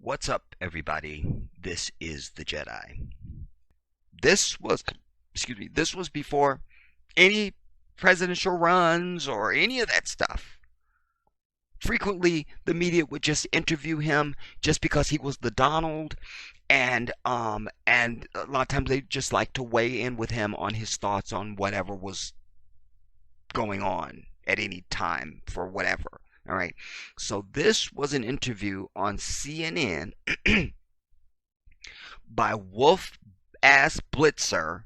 What's up, everybody? This is the Jedi. This was, this was before any presidential runs or any of that stuff. Frequently, the media would just interview him just because he was the Donald, and a lot of times they just like to weigh in with him on his thoughts on whatever was going on at any time for whatever. All right. So this was an interview on CNN by Wolf Ass Blitzer.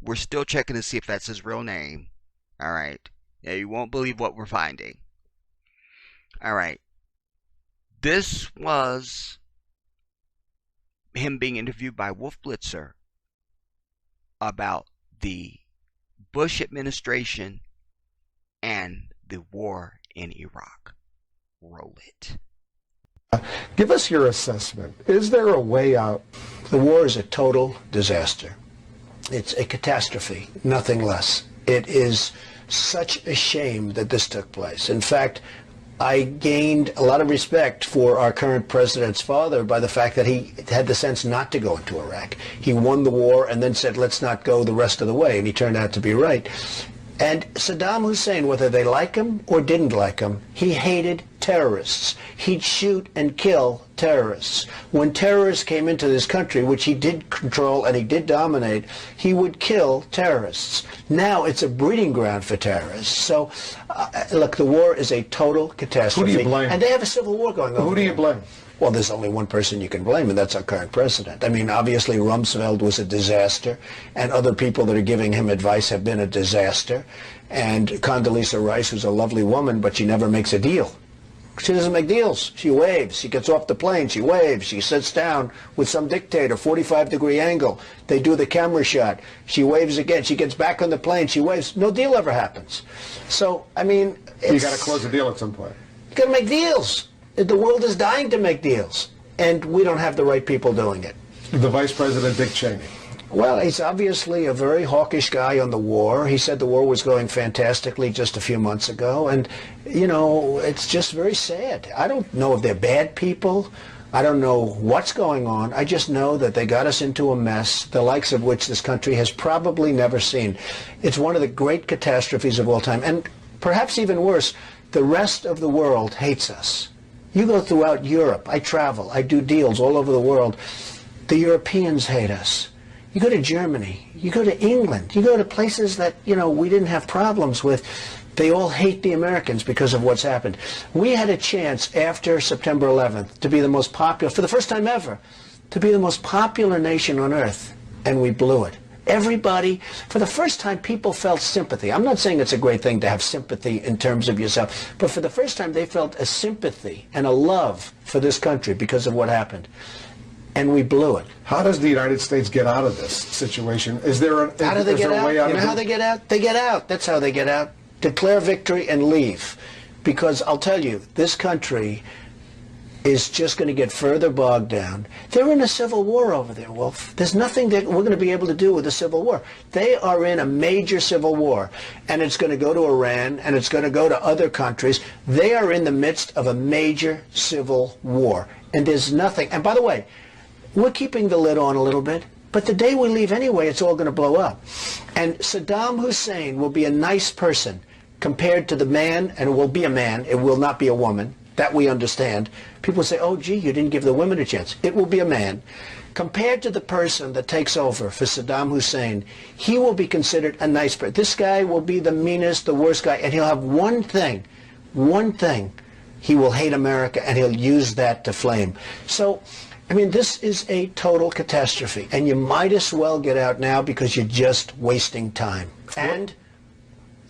We're still checking to see if that's his real name. All right. Yeah, you won't believe what we're finding. All right. This was him being interviewed by Wolf Blitzer about the Bush administration and the war in Iraq. Roll it. Give us your assessment. Is there a way out? The war is a total disaster. It's a catastrophe, nothing less. It is such a shame that this took place. In fact, I gained a lot of respect for our current president's father by the fact that he had the sense not to go into Iraq. He won the war and then said, let's not go the rest of the way, and he turned out to be right. And Saddam Hussein, whether they like him or didn't like him, he hated terrorists. He'd shoot and kill terrorists. When terrorists came into this country, which he did control and he did dominate, he would kill terrorists. Now it's a breeding ground for terrorists. So, look, the war is a total catastrophe. Who do you blame? And they have a civil war going on. Who do you blame? Well, there's only one person you can blame, and that's our current president. I mean, obviously, Rumsfeld was a disaster, and other people that are giving him advice have been a disaster. And Condoleezza Rice, who's a lovely woman, but she never makes a deal. She doesn't make deals. She waves. She gets off the plane. She waves. She sits down with some dictator, 45-degree angle. They do the camera shot. She waves again. She gets back on the plane. She waves. No deal ever happens. So, I mean, You got to close the deal at some point. You got to make deals. The world is dying to make deals, and we don't have the right people doing it. The Vice President, Dick Cheney. Well, he's obviously a very hawkish guy on the war. He said the war was going fantastically just a few months ago, and, you know, it's just very sad. I don't know if they're bad people. I don't know what's going on. I just know that they got us into a mess, the likes of which this country has probably never seen. It's one of the great catastrophes of all time, and perhaps even worse, the rest of the world hates us. You go throughout Europe. I travel. I do deals all over the world. The Europeans hate us. You go to Germany. You go to England. You go to places that, you know, we didn't have problems with. They all hate the Americans because of what's happened. We had a chance after September 11th to be the most popular, for the first time ever, to be the most popular nation on earth, and we blew it. Everybody, for the first time, people felt sympathy. I'm not saying it's a great thing to have sympathy in terms of yourself, but for the first time, they felt a sympathy and a love for this country because of what happened. And we blew it. How does the United States get out of this situation? Is there a, How do they is get there a out? way out You know of how it? they get out? They get out. That's how they get out. Declare victory and leave. Because I'll tell you, this country is just going to get further bogged down. They're in a civil war over there, Wolf. There's nothing that we're going to be able to do with a civil war. They are in a major civil war, and it's going to go to Iran, and it's going to go to other countries. They are in the midst of a major civil war, and there's nothing. And by the way, we're keeping the lid on a little bit, but the day we leave anyway, it's all going to blow up. And Saddam Hussein will be a nice person compared to the man, and it will be a man, it will not be a woman. That we understand. People say, oh, gee, you didn't give the women a chance. It will be a man. Compared to the person that takes over for Saddam Hussein, he will be considered a nice person. This guy will be the meanest, the worst guy, and he'll have one thing. He will hate America, and he'll use that to flame. So, I mean, this is a total catastrophe, and you might as well get out now because you're just wasting time. And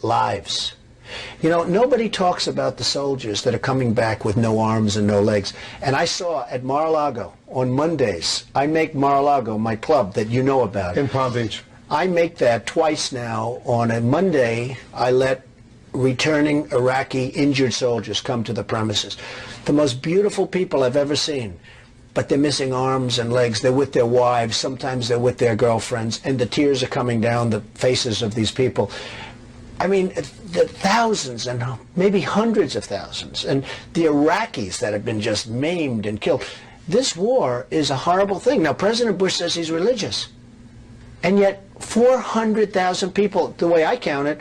lives. You know, nobody talks about the soldiers that are coming back with no arms and no legs. And I saw at Mar-a-Lago on Mondays, I make Mar-a-Lago my club that you know about. In Palm Beach. I make that twice now. On a Monday, I let returning Iraqi injured soldiers come to the premises. The most beautiful people I've ever seen. But they're missing arms and legs. They're with their wives. Sometimes they're with their girlfriends. And the tears are coming down the faces of these people. I mean, the thousands and maybe hundreds of thousands. And the Iraqis that have been just maimed and killed. This war is a horrible thing. Now, President Bush says he's religious. And yet 400,000 people, the way I count it,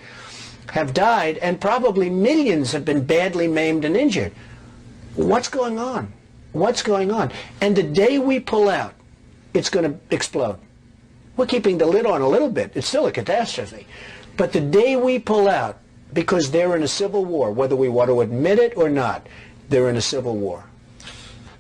have died, and probably millions have been badly maimed and injured. What's going on? What's going on? And the day we pull out, it's going to explode. We're keeping the lid on a little bit. It's still a catastrophe. But the day we pull out, because they're in a civil war, whether we want to admit it or not, they're in a civil war.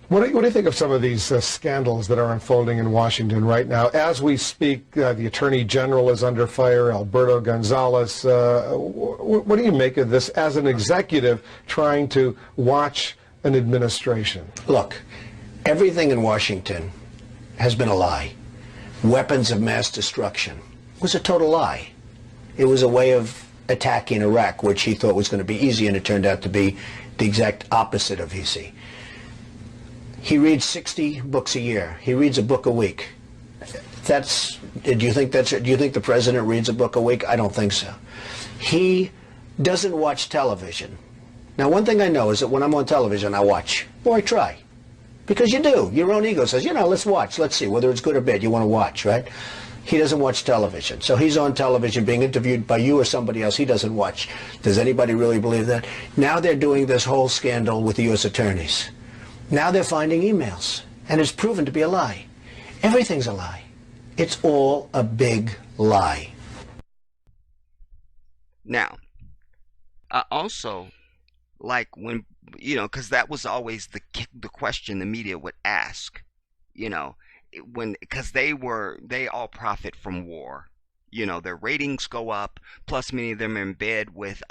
What do you think of some of these scandals that are unfolding in Washington right now? As we speak, the Attorney General is under fire, Alberto Gonzales. What do you make of this as an executive trying to watch an administration? Look, everything in Washington has been a lie. Weapons of mass destruction was a total lie. It was a way of attacking Iraq, which he thought was going to be easy, and it turned out to be the exact opposite of easy. He reads 60 books a year. He reads a book a week. Do you think the president reads a book a week? I don't think so. He doesn't watch television. Now, one thing I know is that when I'm on television, I watch, or I try. Because you do. Your own ego says, let's watch. Let's see whether it's good or bad. You want to watch, right? He doesn't watch television. So he's on television being interviewed by you or somebody else. He doesn't watch. Does anybody really believe that? Now they're doing this whole scandal with the U.S. attorneys. Now they're finding emails, and it's proven to be a lie. Everything's a lie. It's all a big lie. Now, I also like when, because that was always the question the media would ask, because they all profit from war. Their ratings go up, plus many of them are in bed with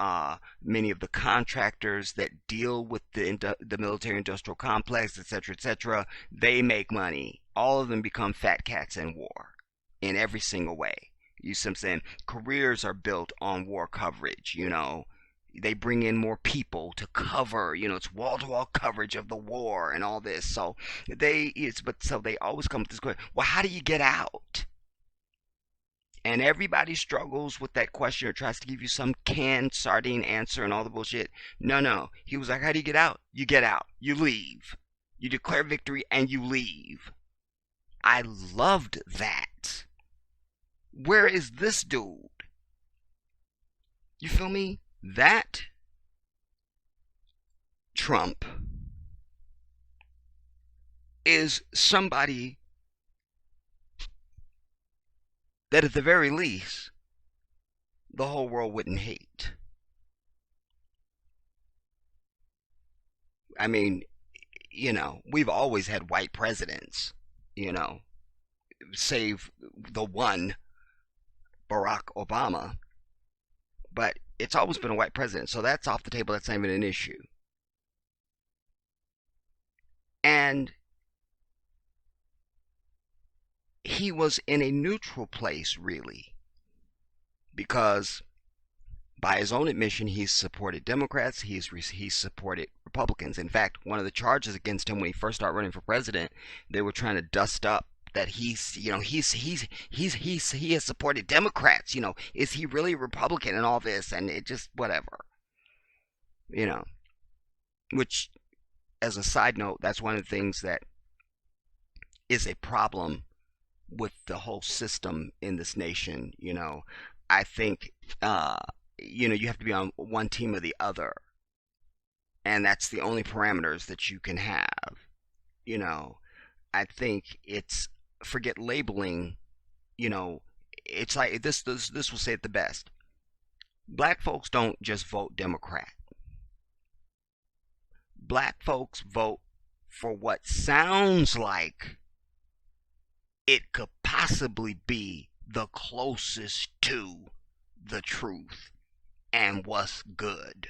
many of the contractors that deal with the military-industrial complex, etc., etc. They make money. All of them become fat cats in war in every single way. You see what I'm saying? Careers are built on war coverage, They bring in more people to cover, it's wall-to-wall coverage of the war and all this. So they always come to this question, well, how do you get out? And everybody struggles with that question or tries to give you some canned sardine answer and all the bullshit. No. He was like, how do you get out? You get out. You leave. You declare victory and you leave. I loved that. Where is this dude? You feel me? That Trump is somebody that at the very least the whole world wouldn't hate. I mean, we've always had white presidents, save the one, Barack Obama. But it's always been a white president, so that's off the table. That's not even an issue. And he was in a neutral place, really, because by his own admission, he's supported Democrats, he's supported Republicans. In fact, one of the charges against him when he first started running for president, they were trying to dust up that he has supported Democrats. Is he really a Republican and all this? And it just whatever, Which, as a side note, that's one of the things that is a problem with the whole system in this nation. I think you have to be on one team or the other, and that's the only parameters that you can have. I think it's, forget labeling. It's like this will say it the best. Black folks don't just vote Democrat. Black folks vote for what sounds like it could possibly be the closest to the truth and what's good.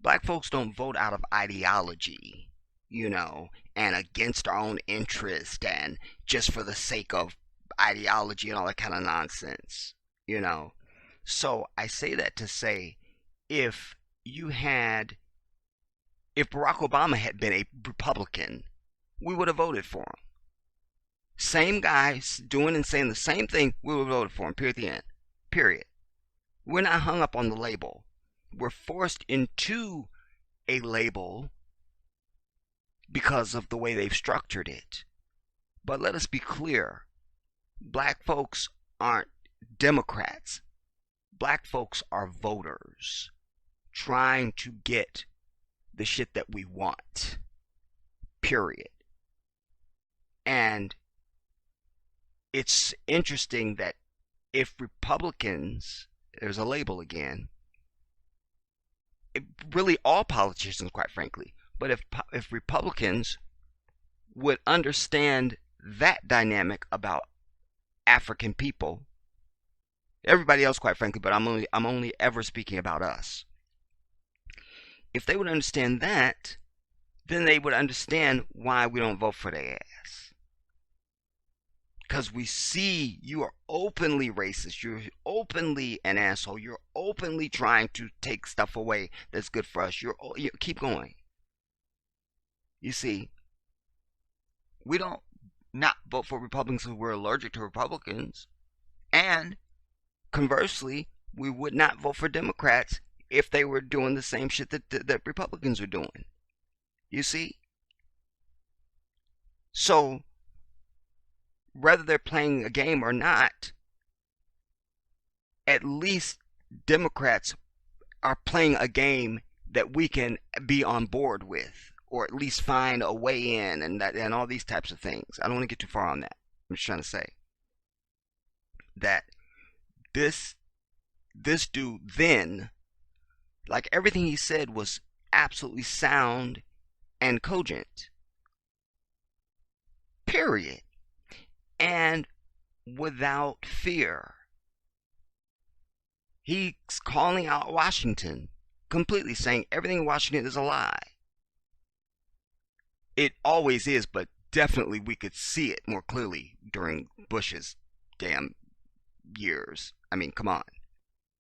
Black folks don't vote out of ideology, and against our own interest and just for the sake of ideology and all that kind of nonsense, So I say that to say, if Barack Obama had been a Republican, we would have voted for him. Same guy doing and saying the same thing, we would have voted for him, period, at the end. Period. We're not hung up on the label. We're forced into a label because of the way they've structured it. But let us be clear. Black folks aren't Democrats. Black folks are voters trying to get the shit that we want. Period. And it's interesting that if Republicans, there's a label again, really all politicians, quite frankly, but if Republicans would understand that dynamic about African people, everybody else, quite frankly, but I'm only ever speaking about us. If they would understand that, then they would understand why we don't vote for their ass. Because we see you are openly racist, you're openly an asshole, you're openly trying to take stuff away that's good for us. You keep going. You see, we don't not vote for Republicans because we're allergic to Republicans. And conversely, we would not vote for Democrats if they were doing the same shit that Republicans are doing. You see? So, whether they're playing a game or not, at least Democrats are playing a game that we can be on board with, or at least find a way in, and all these types of things. I don't want to get too far on that. I'm just trying to say that this dude then, like, everything he said was absolutely sound and cogent. Period. And without fear. He's calling out Washington, completely saying everything in Washington is a lie. It always is, but definitely we could see it more clearly during Bush's damn years. I mean, come on.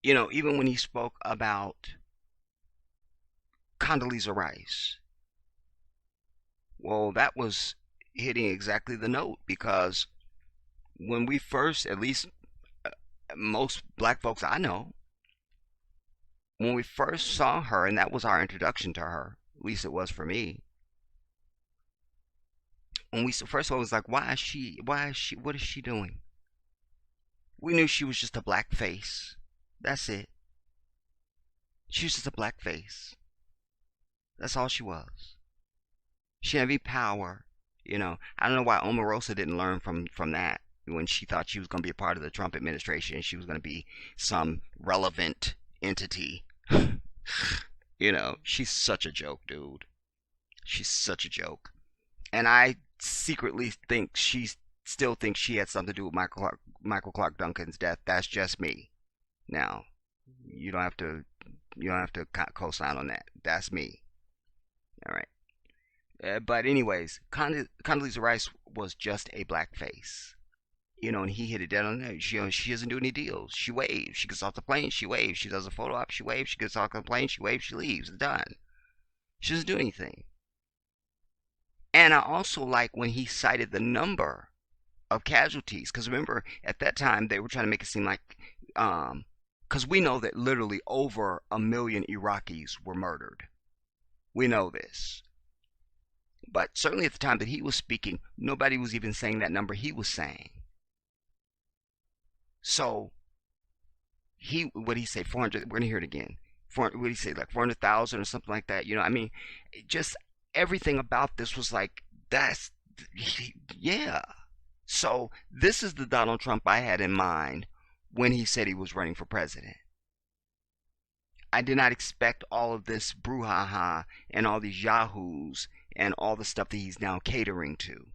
You know, even when he spoke about Condoleezza Rice, well, that was hitting exactly the note, because when we first, at least most black folks I know, when we first saw her, and that was our introduction to her, at least it was for me. When we first of all, it was like, why is she, what is she doing? We knew she was just a black face. That's it. She was just a black face. That's all she was. She had any power, you know. I don't know why Omarosa didn't learn from that, when she thought she was going to be a part of the Trump administration and she was going to be some relevant entity. You know, she's such a joke, dude. She's such a joke. And I secretly think still thinks she had something to do with Michael Clark Duncan's death. That's just me. Now, you don't have to co-sign on that. That's me. All right. But anyways, Condoleezza Rice was just a black face. You know, and he hit it dead on there. She doesn't do any deals. She waves. She gets off the plane. She waves. She does a photo op. She waves. She gets off the plane. She waves. She leaves. It's done. She doesn't do anything. And I also like when he cited the number of casualties. Because remember, at that time, they were trying to make it seem like... Because we know that literally over 1 million Iraqis were murdered. We know this. But certainly at the time that he was speaking, nobody was even saying that number he was saying. So, what did he say? 400, we're going to hear it again. What did he say, like 400,000 or something like that? You know, I mean, just everything about this was like, yeah. So, this is the Donald Trump I had in mind when he said he was running for president. I did not expect all of this brouhaha and all these yahoos and all the stuff that he's now catering to.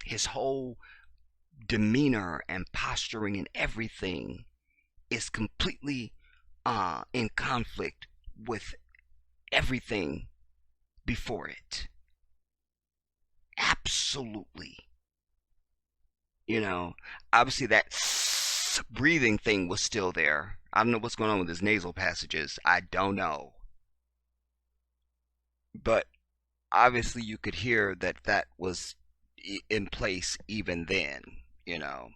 His whole demeanor and posturing and everything is completely in conflict with everything before it. Absolutely. You know, obviously that breathing thing was still there. I don't know what's going on with his nasal passages. I don't know. But obviously you could hear that was in place even then, you know.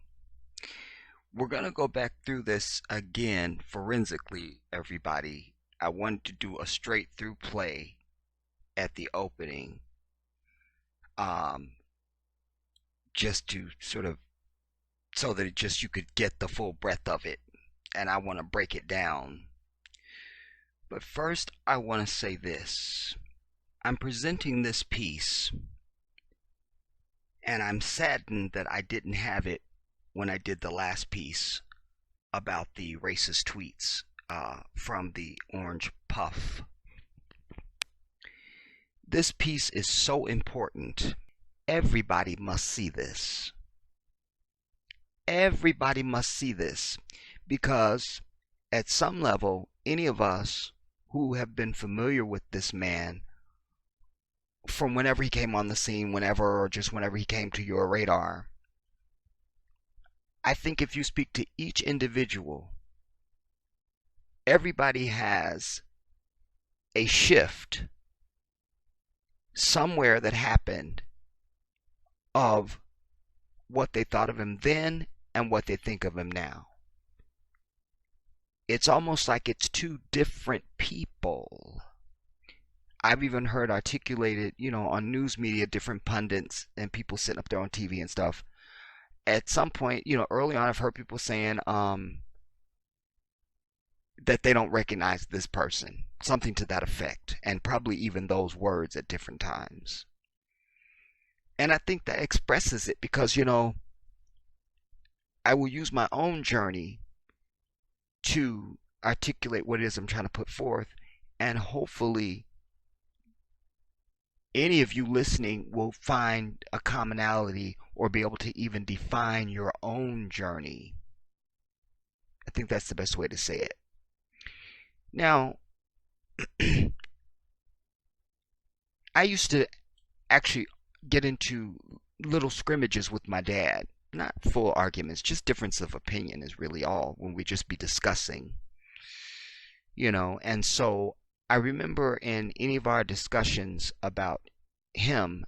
We're going to go back through this again forensically, everybody. I wanted to do a straight through play at the opening um, just to sort of so that it just you could get the full breadth of it. And I want to break it down. But first, I want to say this. I'm presenting this piece, and I'm saddened that I didn't have it when I did the last piece about the racist tweets from the Orange Puff. This piece is so important. Everybody must see this. Everybody must see this, because at some level, any of us who have been familiar with this man from whenever he came on the scene, whenever he came to your radar, I think if you speak to each individual, everybody has a shift somewhere that happened of what they thought of him then and what they think of him now. It's almost like it's two different people. I've even heard articulated, on news media, different pundits and people sitting up there on TV and stuff. At some point, early on, I've heard people saying that they don't recognize this person, something to that effect, and probably even those words at different times. And I think that expresses it because, I will use my own journey to articulate what it is I'm trying to put forth, and hopefully any of you listening will find a commonality or be able to even define your own journey. I think that's the best way to say it. Now, I used to actually get into little scrimmages with my dad. Not full arguments, just difference of opinion is really all, when we just be discussing, and so I remember in any of our discussions about him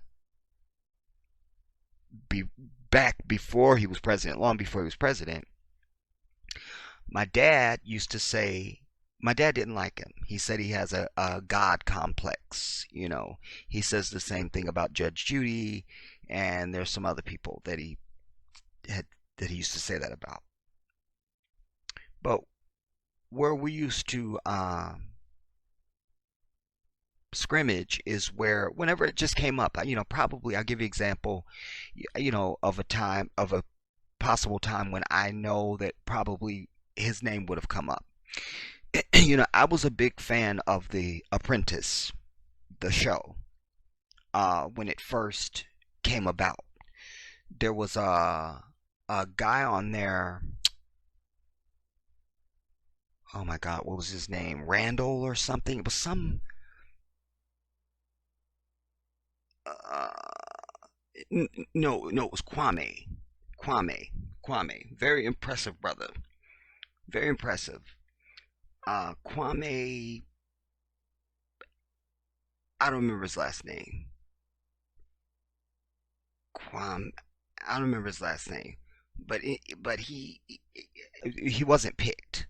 back before he was president, long before he was president, my dad used to say, my dad didn't like him. He said he has a God complex, He says the same thing about Judge Judy, and there's some other people that he used to say that about. But where we used to scrimmage is where whenever it just came up, probably I'll give you an example, of a possible time when I know that probably his name would have come up. I was a big fan of The Apprentice, the show, when it first came about. There was a guy on there. Oh my God, what was his name? Randall or something? It was some. No, it was Kwame. Kwame. Very impressive brother. Very impressive. Kwame. I don't remember his last name. I don't remember his last name, but he wasn't picked,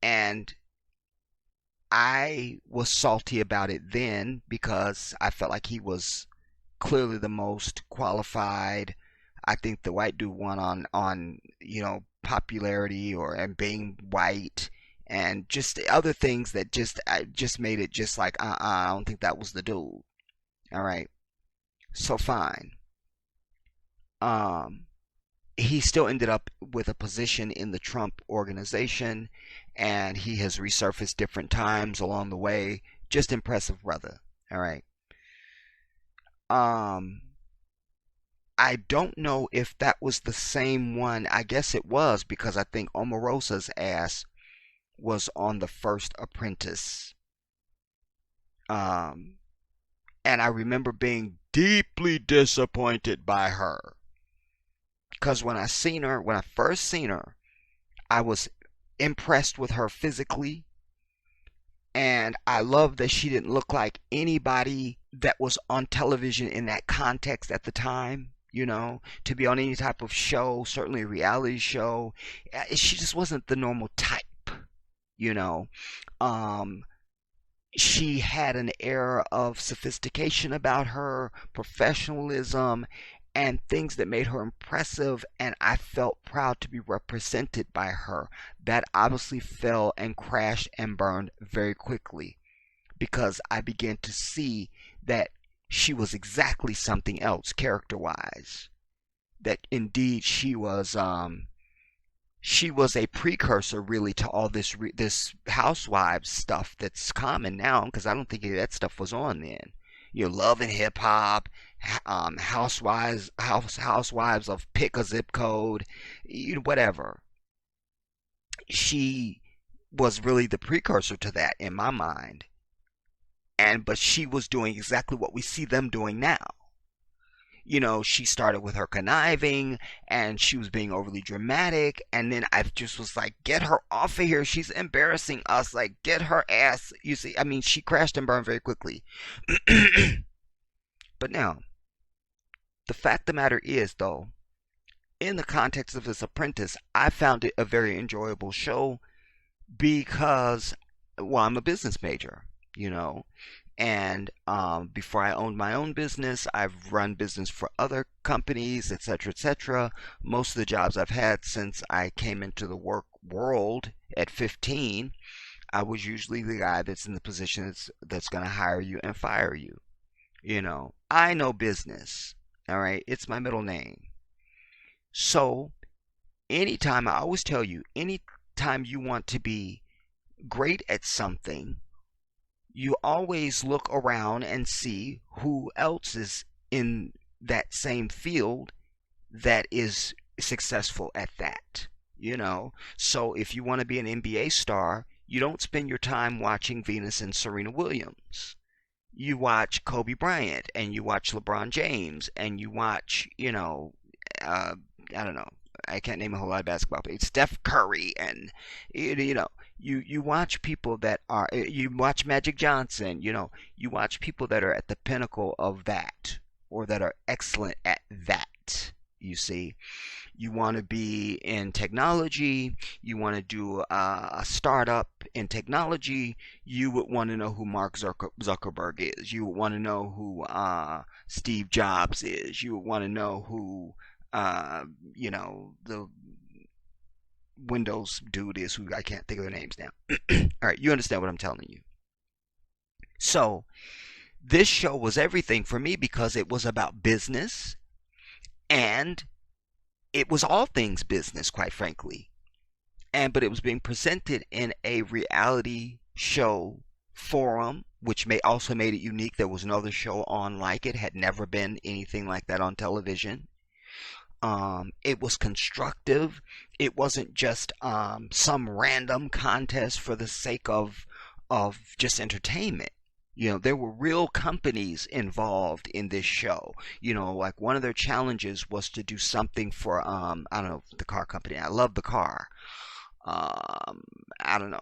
and I was salty about it then because I felt like he was clearly the most qualified. I think the white dude won on popularity and being white and just other things that just made it just like I don't think that was the dude. All right, so fine. He still ended up with a position in the Trump organization, and he has resurfaced different times along the way. Just impressive brother. All right. I don't know if that was the same one. I guess it was, because I think Omarosa's ass was on the first Apprentice. And I remember being deeply disappointed by her. Because when I first seen her, I was impressed with her physically. And I loved that she didn't look like anybody that was on television in that context at the time, to be on any type of show, certainly a reality show. She just wasn't the normal type, she had an air of sophistication about her, professionalism, and things that made her impressive, and I felt proud to be represented by her. That obviously fell and crashed and burned very quickly because I began to see that she was exactly something else character wise. That indeed she was a precursor really to all this housewives stuff that's common now, because I don't think any of that stuff was on then. Love and hip hop, housewives of pick a zip code, whatever. She was really the precursor to that in my mind, but she was doing exactly what we see them doing now. She started with her conniving and she was being overly dramatic. And then I just was like, get her off of here. She's embarrassing us. Like, get her ass. You see, I mean, she crashed and burned very quickly. But now, the fact of the matter is, though, in the context of this apprentice, I found it a very enjoyable show because, well, I'm a business major, and before I owned my own business, I've run business for other companies, etc., etc. Most of the jobs I've had since I came into the work world at 15, I was usually the guy that's in the position that's going to hire you and fire you. I know business. All right, it's my middle name. So, anytime, I always tell you, anytime you want to be great at something, you always look around and see who else is in that same field that is successful at that. So if you want to be an NBA star, you don't spend your time watching Venus and Serena Williams. You watch Kobe Bryant and you watch LeBron James and you watch, I don't know. I can't name a whole lot of basketball players. Steph Curry and you watch people that are, you watch Magic Johnson, you watch people that are at the pinnacle of that or that are excellent at that. You see, you want to be in technology, you want to do a startup in technology, you would want to know who Mark Zuckerberg is. You would want to know who Steve Jobs is. You would want to know who the Windows dude is, who I can't think of their names now. All right, you understand what I'm telling you. So, this show was everything for me because it was about business and it was all things business, quite frankly. But it was being presented in a reality show forum, which also made it unique. There was no other show on like it, had never been anything like that on television. It was constructive. It wasn't just some random contest for the sake of just entertainment. There were real companies involved in this show. Like one of their challenges was to do something for I don't know, the car company. I love the car. I don't know.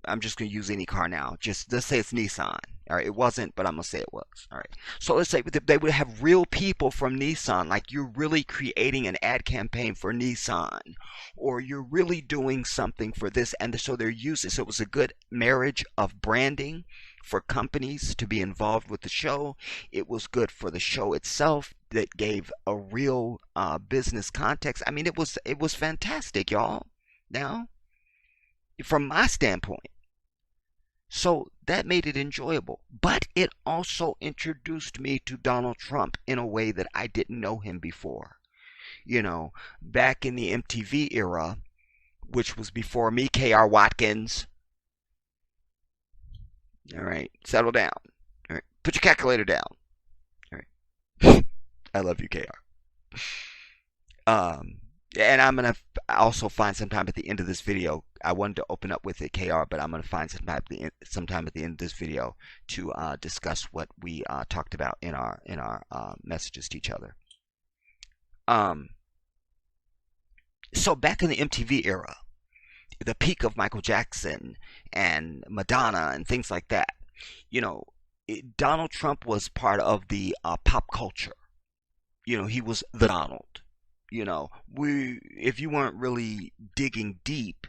I'm just going to use any car now. Let's say it's Nissan. All right, it wasn't, but I'm going to say it was. All right. So let's say they would have real people from Nissan, like you're really creating an ad campaign for Nissan, or you're really doing something for this, and so they're using. So it was a good marriage of branding for companies to be involved with the show. It was good for the show itself that gave a real business context. I mean, it was fantastic, y'all. Now, from my standpoint. So that made it enjoyable. But it also introduced me to Donald Trump in a way that I didn't know him before. Back in the MTV era, which was before me, K.R. Watkins. All right, settle down. All right, put your calculator down. All right. I love you, K.R. And I'm going to also find some time at the end of this video. I wanted to open up with it, KR, but I'm going to find some time at the end of this video to discuss what we talked about in our messages to each other. So back in the MTV era, the peak of Michael Jackson and Madonna and things like that, Donald Trump was part of the pop culture. He was the Donald. If you weren't really digging deep,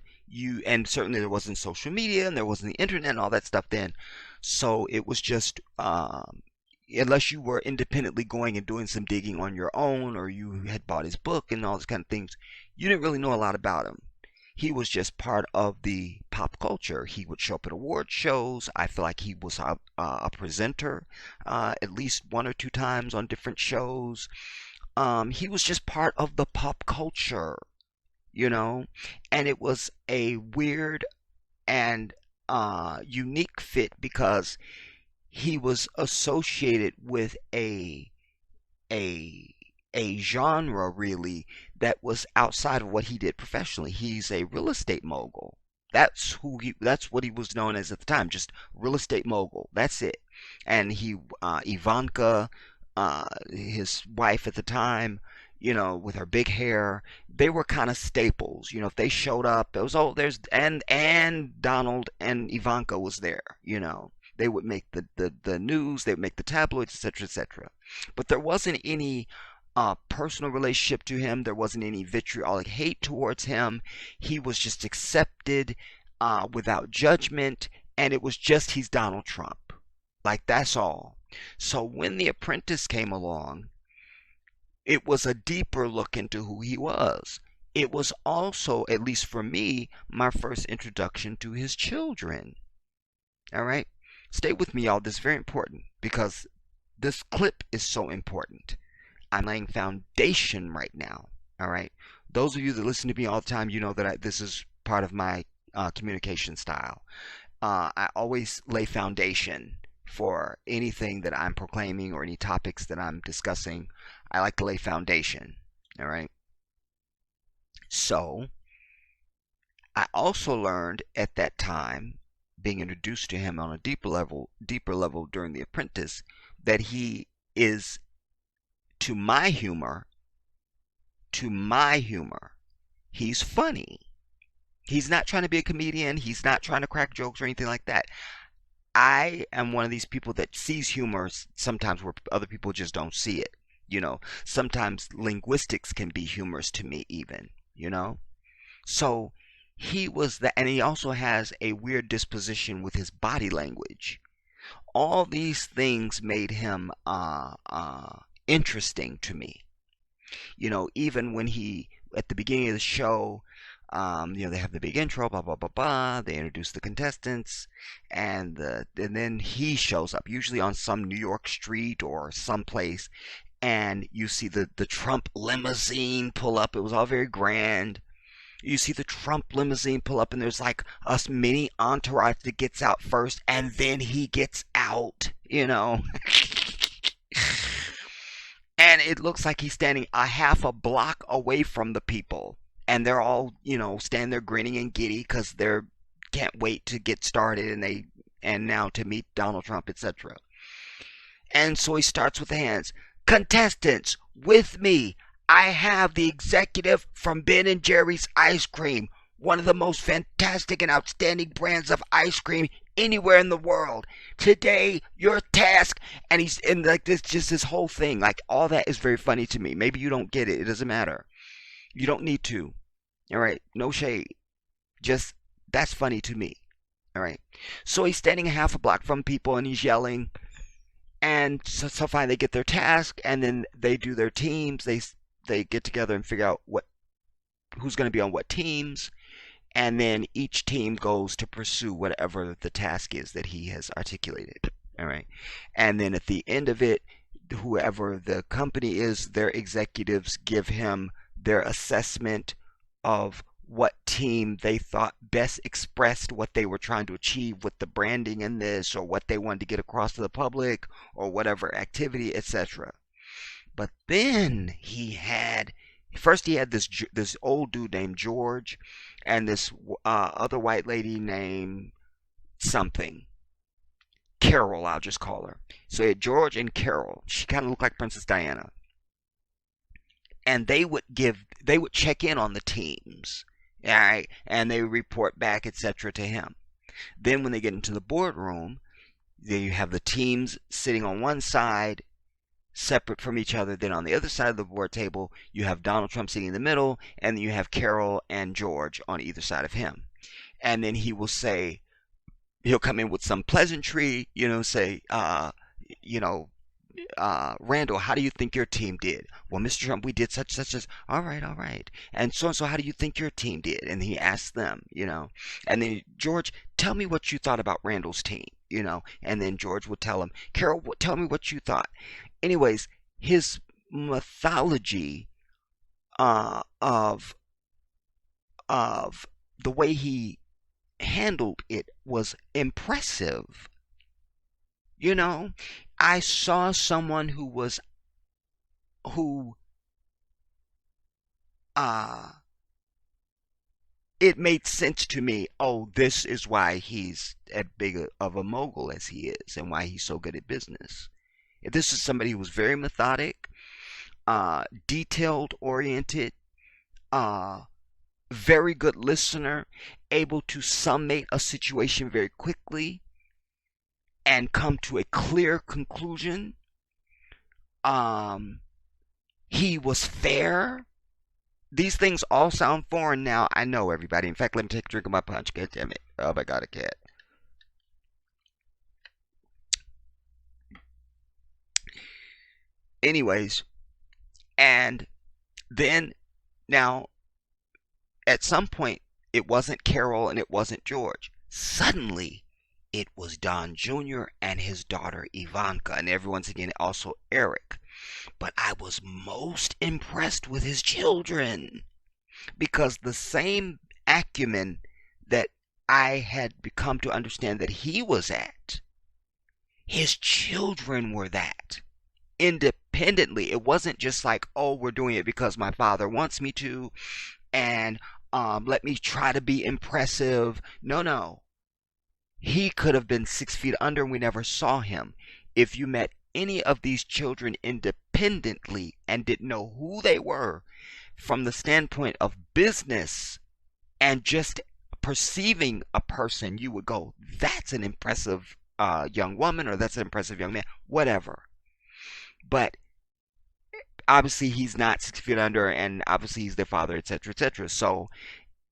and certainly there wasn't social media and there wasn't the internet and all that stuff then. So it was just, unless you were independently going and doing some digging on your own, or you had bought his book and all those kind of things, you didn't really know a lot about him. He was just part of the pop culture. He would show up at award shows. I feel like he was a presenter at least one or two times on different shows. He was just part of the pop culture, you know, and it was a weird and unique fit because he was associated with a a genre really that was outside of what he did professionally. He's a real estate mogul. That's what he was known as at the time, just real estate mogul. That's it. And Ivanka, his wife at the time, with her big hair, they were kind of staples. If they showed up, it was and Donald and Ivanka was there. They would make the news, they would make the tabloids, etc., etc. But there wasn't any personal relationship to him. There wasn't any vitriolic hate towards him. He was just accepted without judgment, and it was just he's Donald Trump. Like, that's all. So when The Apprentice came along, it was a deeper look into who he was. It was also, at least for me, my first introduction to his children. All right? Stay with me, y'all. This is very important because this clip is so important. I'm laying foundation right now. All right? Those of you that listen to me all the time, you know that this is part of my communication style. I always lay foundation for anything that I'm proclaiming or any topics that I'm discussing. I like to lay foundation. All right? So, I also learned at that time, being introduced to him on a deeper level during The Apprentice, that he is, to my humor, he's funny. He's not trying to be a comedian. He's not trying to crack jokes or anything like that. I am one of these people that sees humor sometimes where other people just don't see it. Sometimes linguistics can be humorous to me even, So he was that, and he also has a weird disposition with his body language. All these things made him interesting to me. Even when at the beginning of the show, they have the big intro, blah blah blah blah. They introduce the contestants, and then he shows up, usually on some New York street or someplace, and you see the Trump limousine pull up. It was all very grand. You see the Trump limousine pull up, and there's like a mini entourage that gets out first, and then he gets out, And it looks like he's standing a half a block away from the people. And they're all, standing there grinning and giddy because they can't wait to get started and now to meet Donald Trump, etc. And so he starts with the hands. Contestants, with me, I have the executive from Ben & Jerry's Ice Cream, one of the most fantastic and outstanding brands of ice cream anywhere in the world. Today, your task, and he's in like this whole thing, like all that is very funny to me. Maybe you don't get it. It doesn't matter. You don't need to. All right, no shade. Just that's funny to me. All right. So he's standing half a block from people and he's yelling, and so finally they get their task, and then they do their teams. They get together and figure out who's going to be on what teams. And then each team goes to pursue whatever the task is that he has articulated. All right. And then at the end of it, whoever the company is, their executives give him their assessment of what team they thought best expressed what they were trying to achieve with the branding in this, or what they wanted to get across to the public, or whatever activity, etc. But then he had this old dude named George, and this other white lady named something. Carol, I'll just call her. So he had George and Carol. She kind of looked like Princess Diana. And they would check in on the teams. All right, and they would report back, etc. to him. Then when they get into the boardroom, then you have the teams sitting on one side, separate from each other. Then on the other side of the board table, you have Donald Trump sitting in the middle, and then you have Carol and George on either side of him. and then he'll come in with some pleasantry, say, you know, Randall, how do you think your team did? Well, Mr. Trump, we did such as, all right, all right. And so, how do you think your team did? And he asked them, and then George, tell me what you thought about Randall's team, and then George would tell him, Carol, tell me what you thought. Anyways, his mythology of the way he handled it was impressive. I saw someone who it made sense to me. Oh, this is why he's as big of a mogul as he is, and why he's so good at business. This is somebody who was very methodic, detailed oriented, very good listener, able to summate a situation very quickly and come to a clear conclusion. He was fair. These things all sound foreign now. I know, everybody. In fact, let me take a drink of my punch. God damn it. Oh my God, I can't. Anyways, and then now at some point it wasn't Carol and it wasn't George. Suddenly it was Don Jr. and his daughter Ivanka, and everyone's again also Eric. But I was most impressed with his children, because the same acumen that I had become to understand that he was at, his children were that. Independently. It wasn't just like, oh, we're doing it because my father wants me to, and let me try to be impressive. No. He could have been 6 feet under and we never saw him. If you met any of these children independently and didn't know who they were from the standpoint of business and just perceiving a person, you would go, that's an impressive young woman, or that's an impressive young man, whatever. But obviously he's not 6 feet under, and obviously he's their father, etc., etc. So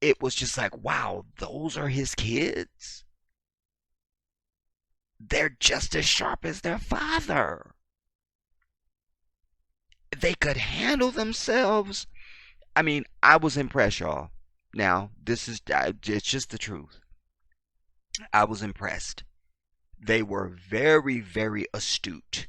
it was just like, wow, those are his kids? They're just as sharp as their father. They could handle themselves. I mean, I was impressed, y'all. Now, it's just the truth. I was impressed. They were very, very astute.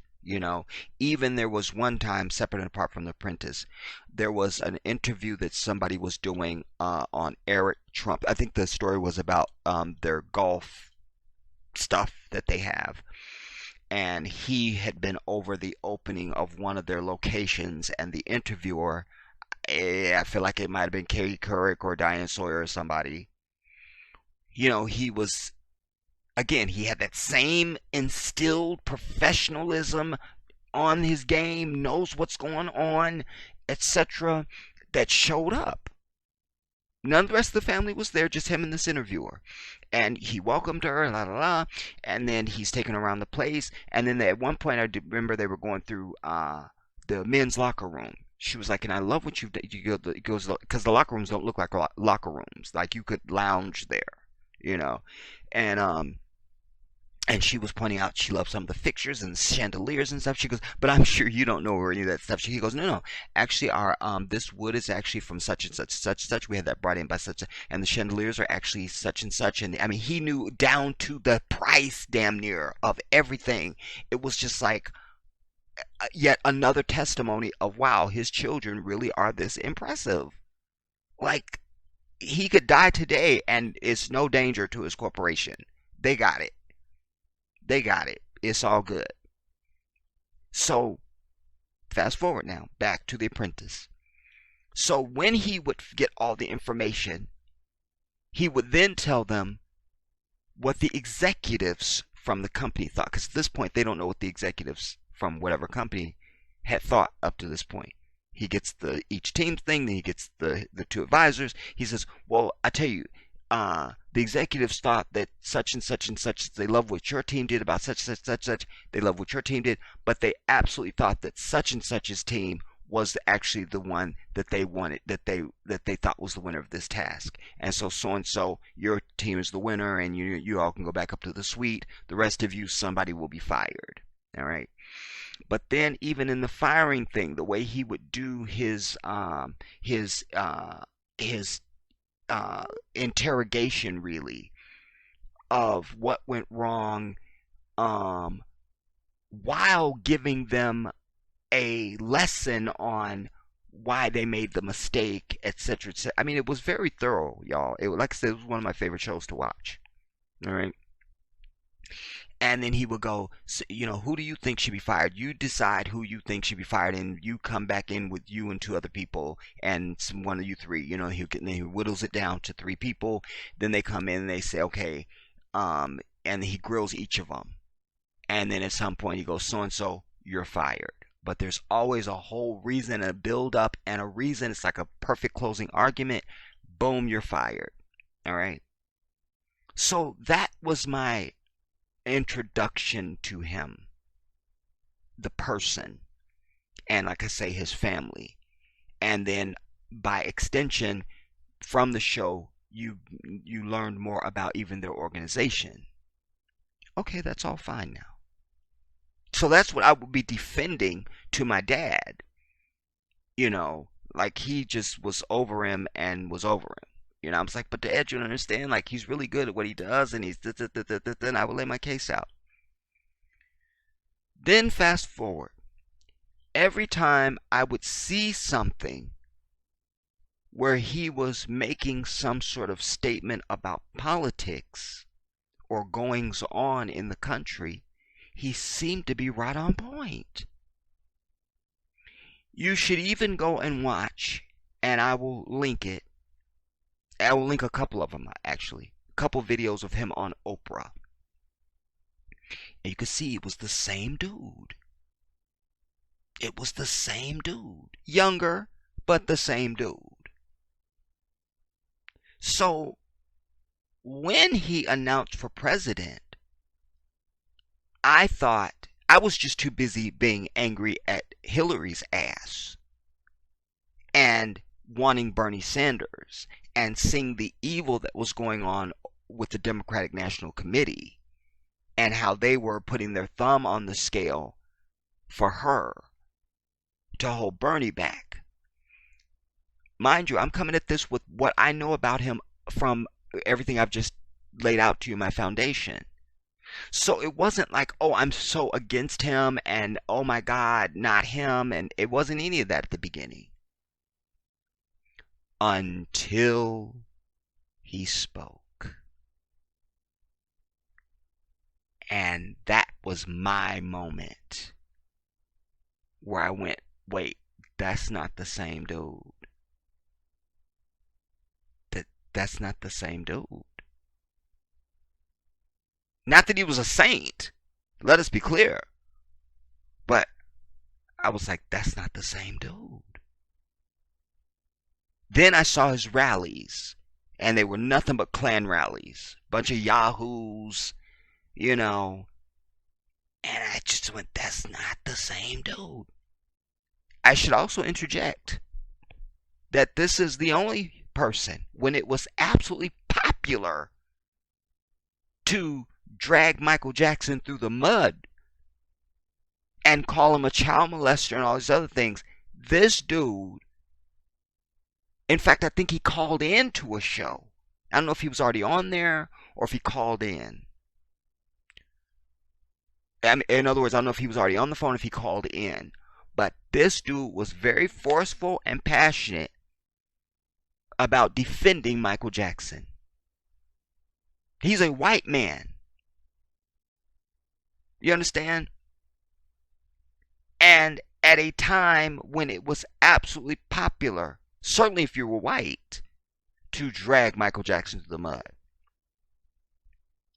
Even there was one time, separate and apart from The Apprentice, there was an interview that somebody was doing on Eric Trump. I think the story was about their golf stuff that they have, and he had been over the opening of one of their locations, and the interviewer, I feel like it might have been Katie Couric or Diane Sawyer or somebody, he was, again, he had that same instilled professionalism on his game, knows what's going on, etc., that showed up. None of the rest of the family was there, just him and this interviewer. And he welcomed her, and then he's taken around the place. And then at one point, I remember they were going through the men's locker room. She was like, and I love what you've done. Because the locker rooms don't look like locker rooms. Like, you could lounge there, And she was pointing out she loved some of the fixtures and chandeliers and stuff. She goes, but I'm sure you don't know any of that stuff. He goes, no. Actually, our this wood is actually from such and such. We had that brought in by such, and the chandeliers are actually such and such. And I mean, he knew down to the price, damn near, of everything. It was just like yet another testimony of, wow, his children really are this impressive. Like, he could die today, and it's no danger to his corporation. They got it. It's all good. So, fast forward now, back to The Apprentice. So when he would get all the information, he would then tell them what the executives from the company thought. Because at this point, they don't know what the executives from whatever company had thought up to this point. He gets each team thing, then he gets the two advisors. He says, well, I tell you, the executives thought that such and such and such, they love what your team did about such, they love what your team did, but they absolutely thought that such and such's team was actually the one that they wanted, that they thought was the winner of this task. And so and so, your team is the winner, and you all can go back up to the suite. The rest of you, somebody will be fired. All right. But then even in the firing thing, the way he would do his interrogation, really, of what went wrong, while giving them a lesson on why they made the mistake, etc., etc. I mean, it was very thorough, y'all. Like I said, it was one of my favorite shows to watch. All right. And then he would go, who do you think should be fired? You decide who you think should be fired, and you come back in with you and two other people, and one of you three. He whittles it down to three people. Then they come in and they say, okay, and he grills each of them. And then at some point he goes, so and so, you're fired. But there's always a whole reason, a build up, and a reason. It's like a perfect closing argument. Boom, you're fired. All right. So that was my introduction to him, the person, and like I say, his family. And then by extension, from the show, you learned more about even their organization. Okay, that's all fine now. So that's what I would be defending to my dad. Like he just was over him and was over him. I was like, but Dad, you don't understand. Like, he's really good at what he does, and then I would lay my case out. Then fast forward. Every time I would see something where he was making some sort of statement about politics or goings on in the country, he seemed to be right on point. You should even go and watch, and I will link it. I will link a couple of them, actually. A couple videos of him on Oprah. And you can see it was the same dude. It was the same dude. Younger, but the same dude. So, when he announced for president, I thought, I was just too busy being angry at Hillary's ass and wanting Bernie Sanders and seeing the evil that was going on with the Democratic National Committee and how they were putting their thumb on the scale for her to hold Bernie back. Mind you, I'm coming at this with what I know about him from everything I've just laid out to you, my foundation. So it wasn't like, oh, I'm so against him and oh my God, not him. And it wasn't any of that at the beginning. Until he spoke. And that was my moment where I went, wait, that's not the same dude. That's not the same dude. Not that he was a saint. Let us be clear. But I was like, that's not the same dude. Then I saw his rallies. And they were nothing but Klan rallies. Bunch of yahoos, And I just went, that's not the same dude. I should also interject that this is the only person, when it was absolutely popular to drag Michael Jackson through the mud and call him a child molester and all these other things, this dude, in fact, I think he called in to a show. I don't know if he was already on there or if he called in. In other words, I don't know if he was already on the phone or if he called in. But this dude was very forceful and passionate about defending Michael Jackson. He's a white man. You understand? And at a time when it was absolutely popular, certainly if you were white, to drag Michael Jackson through the mud.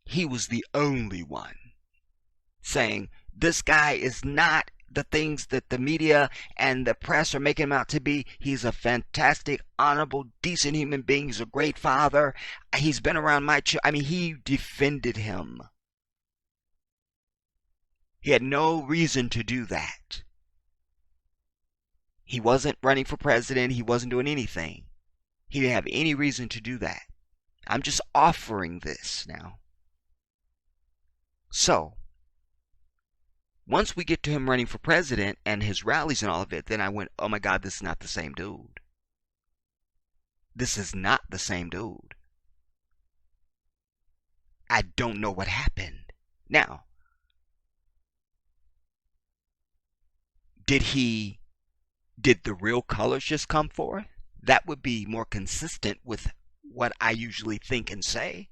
He was the only one saying, this guy is not the things that the media and the press are making him out to be. He's a fantastic, honorable, decent human being. He's a great father. He's been around my he defended him. He had no reason to do that. He wasn't running for president. He wasn't doing anything. He didn't have any reason to do that. I'm just offering this now. So, once we get to him running for president and his rallies and all of it, then I went, oh my God, this is not the same dude. This is not the same dude. I don't know what happened. Now, did the real colors just come forth? That would be more consistent with what I usually think and say.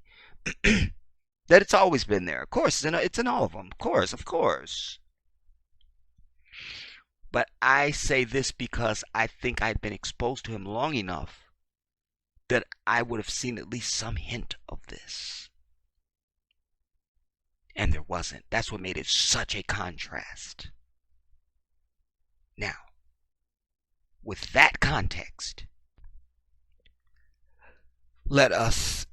That it's always been there. Of course, it's in all of them. Of course. But I say this because I think I'd been exposed to him long enough that I would have seen at least some hint of this. And there wasn't. That's what made it such a contrast. Now, with that context, let us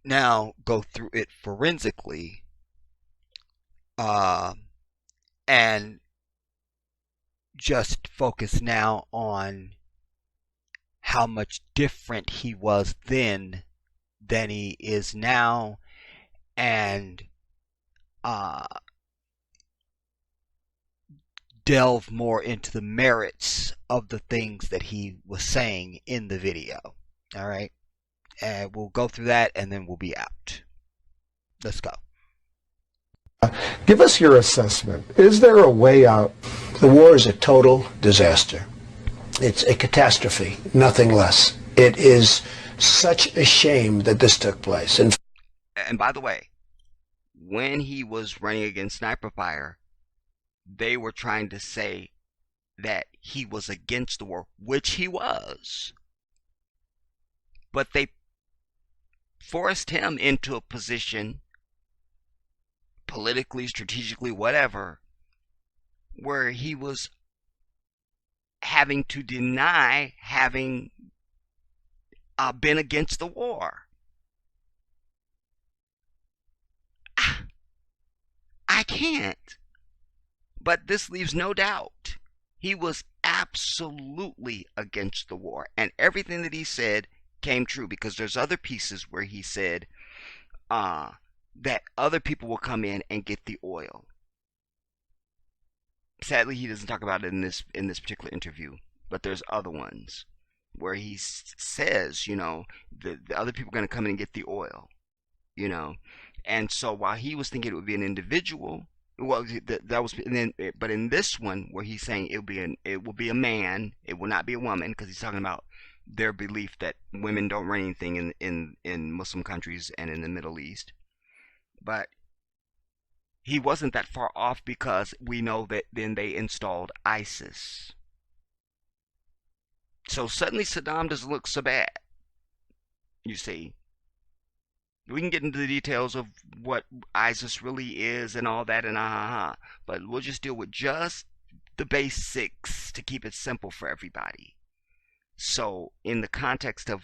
now go through it forensically and just focus now on how much different he was then than he is now, and delve more into the merits of the things that he was saying in the video. All right, and we'll go through that and then we'll be out. Let's go. Give us your assessment. Is there a way out? The war is a total disaster. It's a catastrophe, nothing less. It is such a shame that this took place. And by the way, when he was running against Sniper Fire, they were trying to say that he was against the war, which he was. But they forced him into a position, politically, strategically, whatever, where he was having to deny having been against the war. I can't. But this leaves no doubt. He was absolutely against the war. And everything that he said came true, because there's other pieces where he said that other people will come in and get the oil. Sadly, he doesn't talk about it in this particular interview, but there's other ones where he says, you know, the other people are going to come in and get the oil, you know. And so while he was thinking it would be an individual, well, that was, and then, but in this one where he's saying it will be a man, it will not be a woman, because he's talking about their belief that women don't run anything in Muslim countries and in the Middle East. But he wasn't that far off, because we know that then they installed ISIS. So suddenly Saddam doesn't look so bad. You see. We can get into the details of what ISIS really is and all that, and but we'll just deal with just the basics to keep it simple for everybody. So in the context of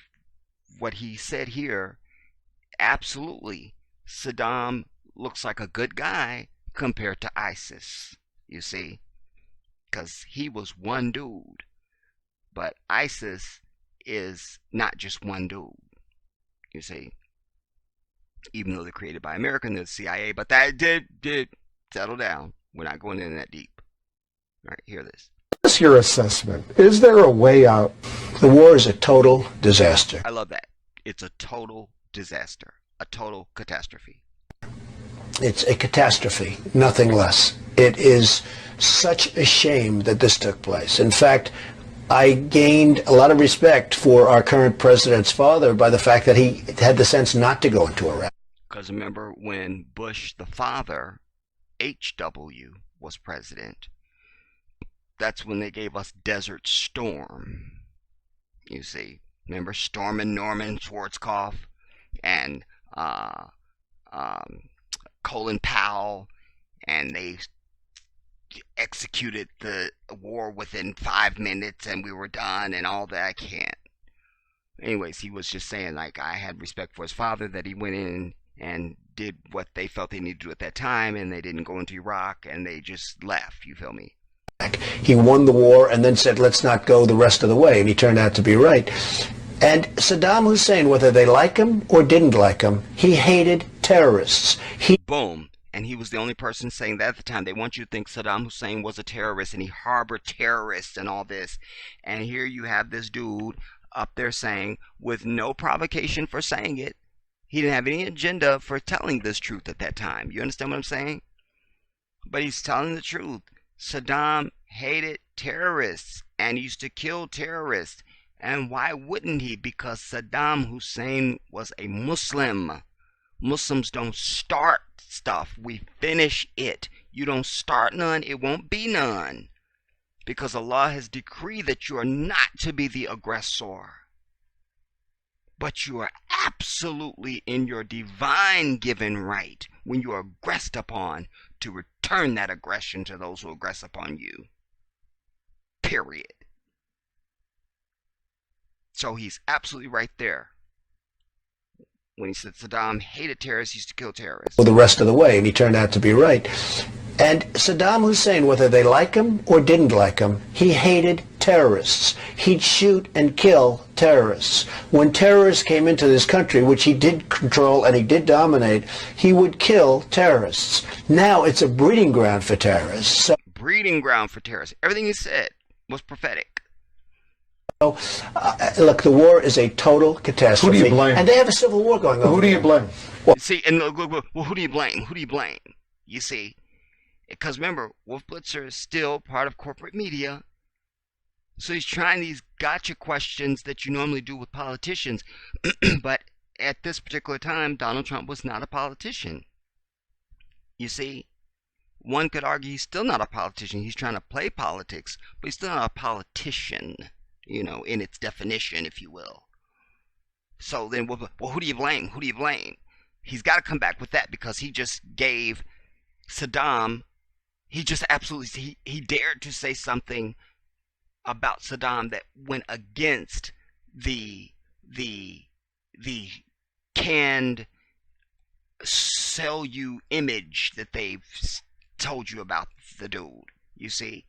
what he said here, absolutely, Saddam looks like a good guy compared to ISIS, you see, because he was one dude, but ISIS is not just one dude, you see, even though they're created by America and the CIA, but that did settle down. We're not going in that deep. All right, hear this. What's your assessment? Is there a way out? The war is a total disaster. I love that. It's a total disaster, a total catastrophe. It's a catastrophe, nothing less. It is such a shame that this took place. In fact, I gained a lot of respect for our current president's father by the fact that he had the sense not to go into Iraq. Because remember when Bush the father, H.W., was president, that's when they gave us Desert Storm. You see, remember Stormin' Norman Schwarzkopf and Colin Powell, and they executed the war within 5 minutes and we were done and all that. I can't. Anyways, he was just saying, like, I had respect for his father, that he went in and did what they felt they needed to do at that time, and they didn't go into Iraq and they just left, you feel me? He won the war and then said, let's not go the rest of the way, and he turned out to be right. And Saddam Hussein, whether they like him or didn't like him, he hated terrorists. Boom. And he was the only person saying that at the time. They want you to think Saddam Hussein was a terrorist and he harbored terrorists and all this. And here you have this dude up there saying, with no provocation for saying it, he didn't have any agenda for telling this truth at that time. You understand what I'm saying? But he's telling the truth. Saddam hated terrorists and used to kill terrorists. And why wouldn't he? Because Saddam Hussein was a Muslim. Muslims don't start stuff. We finish it. You don't start none, it won't be none. Because Allah has decreed that you are not to be the aggressor. But you are absolutely in your divine given right when you are aggressed upon to return that aggression to those who aggress upon you. Period. So he's absolutely right there when he said Saddam hated terrorists, he used to kill terrorists. The rest of the way, and he turned out to be right. And Saddam Hussein, whether they like him or didn't like him, he hated terrorists. He'd shoot and kill terrorists. When terrorists came into this country, which he did control and he did dominate, he would kill terrorists. Now it's a breeding ground for terrorists. So, breeding ground for terrorists. Everything he said was prophetic. Look, the war is a total catastrophe. Who do you blame? And they have a civil war going on. Who do you blame? See, and well, who do you blame? Who do you blame? You see, because remember, Wolf Blitzer is still part of corporate media, so he's trying these gotcha questions that you normally do with politicians. But at this particular time, Donald Trump was not a politician. You see, one could argue he's still not a politician. He's trying to play politics, but he's still not a politician. You know, in its definition, if you will. So then, well, who do you blame? Who do you blame? He's got to come back with that because he just gave Saddam, he just absolutely, he dared to say something about Saddam that went against the canned sell you image that they've told you about the dude, you see.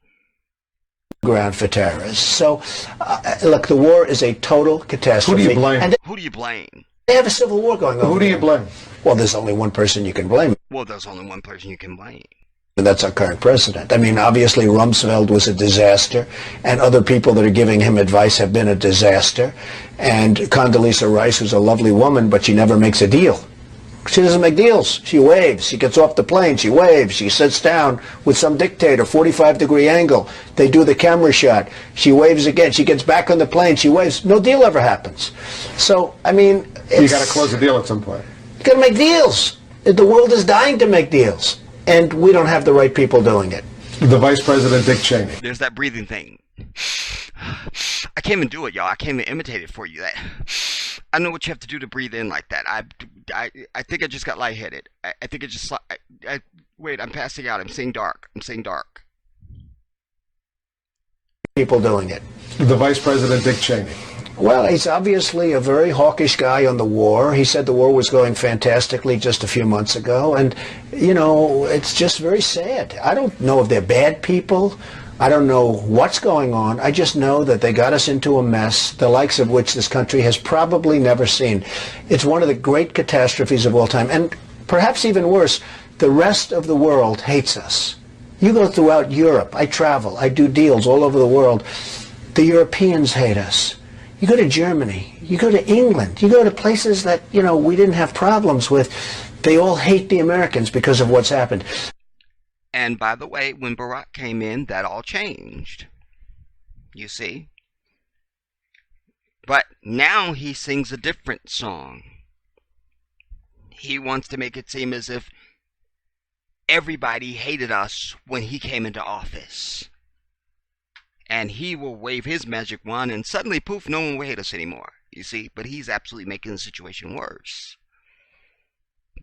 Ground for terrorists. So, look, the war is a total catastrophe. Who do you blame? And who do you blame? They have a civil war going on. Who do you blame? Well, there's only one person you can blame. Well, there's only one person you can blame. And that's our current president. I mean, obviously Rumsfeld was a disaster, and other people that are giving him advice have been a disaster. And Condoleezza Rice, who's a lovely woman, but she never makes a deal. She doesn't make deals. She waves. She gets off the plane. She waves. She sits down with some dictator, 45-degree angle. They do the camera shot. She waves again. She gets back on the plane. She waves. No deal ever happens. So, I mean, You got to close the deal at some point. You got to make deals. The world is dying to make deals, and we don't have the right people doing it. The Vice President, Dick Cheney. There's that breathing thing. I can't even do it, y'all. I can't even imitate it for you. That I don't know what you have to do to breathe in like that. I think I just got lightheaded. I think it just. Wait, I'm passing out. I'm seeing dark. I'm seeing dark. People doing it. The Vice President, Dick Cheney. Well, he's obviously a very hawkish guy on the war. He said the war was going fantastically just a few months ago. And, you know, it's just very sad. I don't know if they're bad people. I don't know what's going on. I just know that they got us into a mess, the likes of which this country has probably never seen. It's one of the great catastrophes of all time. And perhaps even worse, the rest of the world hates us. You go throughout Europe. I travel. I do deals all over the world. The Europeans hate us. You go to Germany, you go to England, you go to places that, you know, we didn't have problems with. They all hate the Americans because of what's happened. And by the way, when Barack came in, that all changed. You see? But now he sings a different song. He wants to make it seem as if everybody hated us when he came into office. And he will wave his magic wand and suddenly, poof, no one will hate us anymore. You see? But he's absolutely making the situation worse.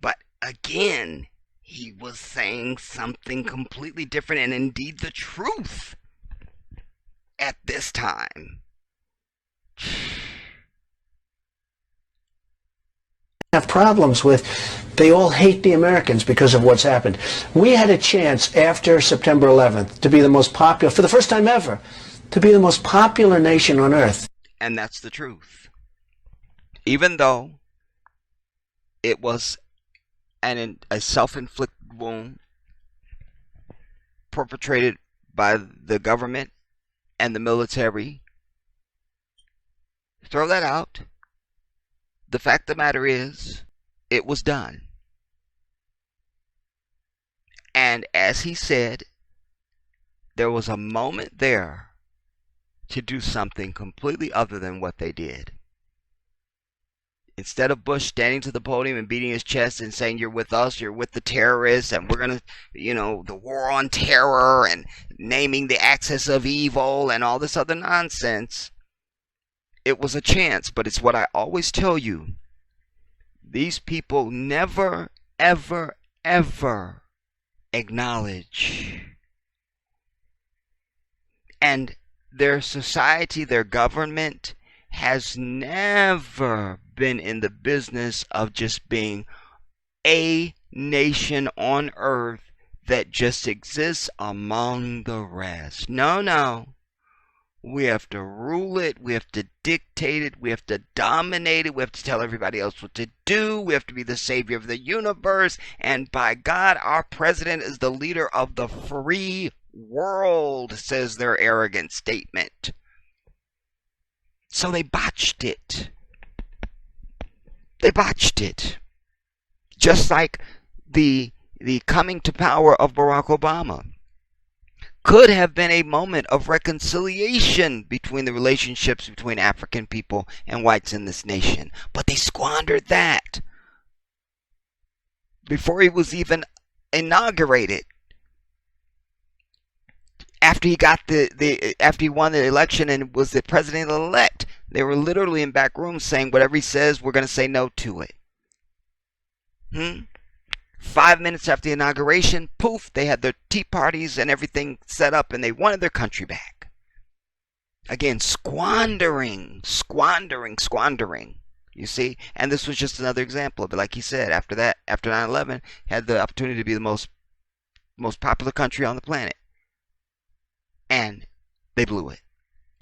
But again, he was saying something completely different and indeed the truth at this time. have problems with. They all hate the Americans because of what's happened. We had a chance after September 11th to be the most popular, for the first time ever, to be the most popular nation on earth. And that's the truth. Even though it was a self-inflicted wound perpetrated by the government and the military, throw that out. The fact of the matter is, it was done. And as he said, there was a moment there to do something completely other than what they did. Instead of Bush standing to the podium and beating his chest and saying, you're with us, you're with the terrorists, and we're going to, the war on terror, and naming the axis of evil and all this other nonsense, it was a chance. But it's what I always tell you. These people never, ever, ever acknowledge. And their society, their government, has never been in the business of just being a nation on earth that just exists among the rest. No, no. We have to rule it. We have to dictate it. We have to dominate it. We have to tell everybody else what to do. We have to be the savior of the universe. And by God, our president is the leader of the free world, says their arrogant statement. So they botched it. They botched it. Just like the coming to power of Barack Obama could have been a moment of reconciliation between the relationships between African people and whites in this nation. But they squandered that before he was even inaugurated. After he got after he won the election and was the president-elect, they were literally in back rooms saying whatever he says, we're going to say no to it. 5 minutes after the inauguration, poof, they had their tea parties and everything set up, and they wanted their country back. Again, squandering. You see? And this was just another example of it. Like he said, after that, after 9/11, had the opportunity to be the most popular country on the planet. And they blew it.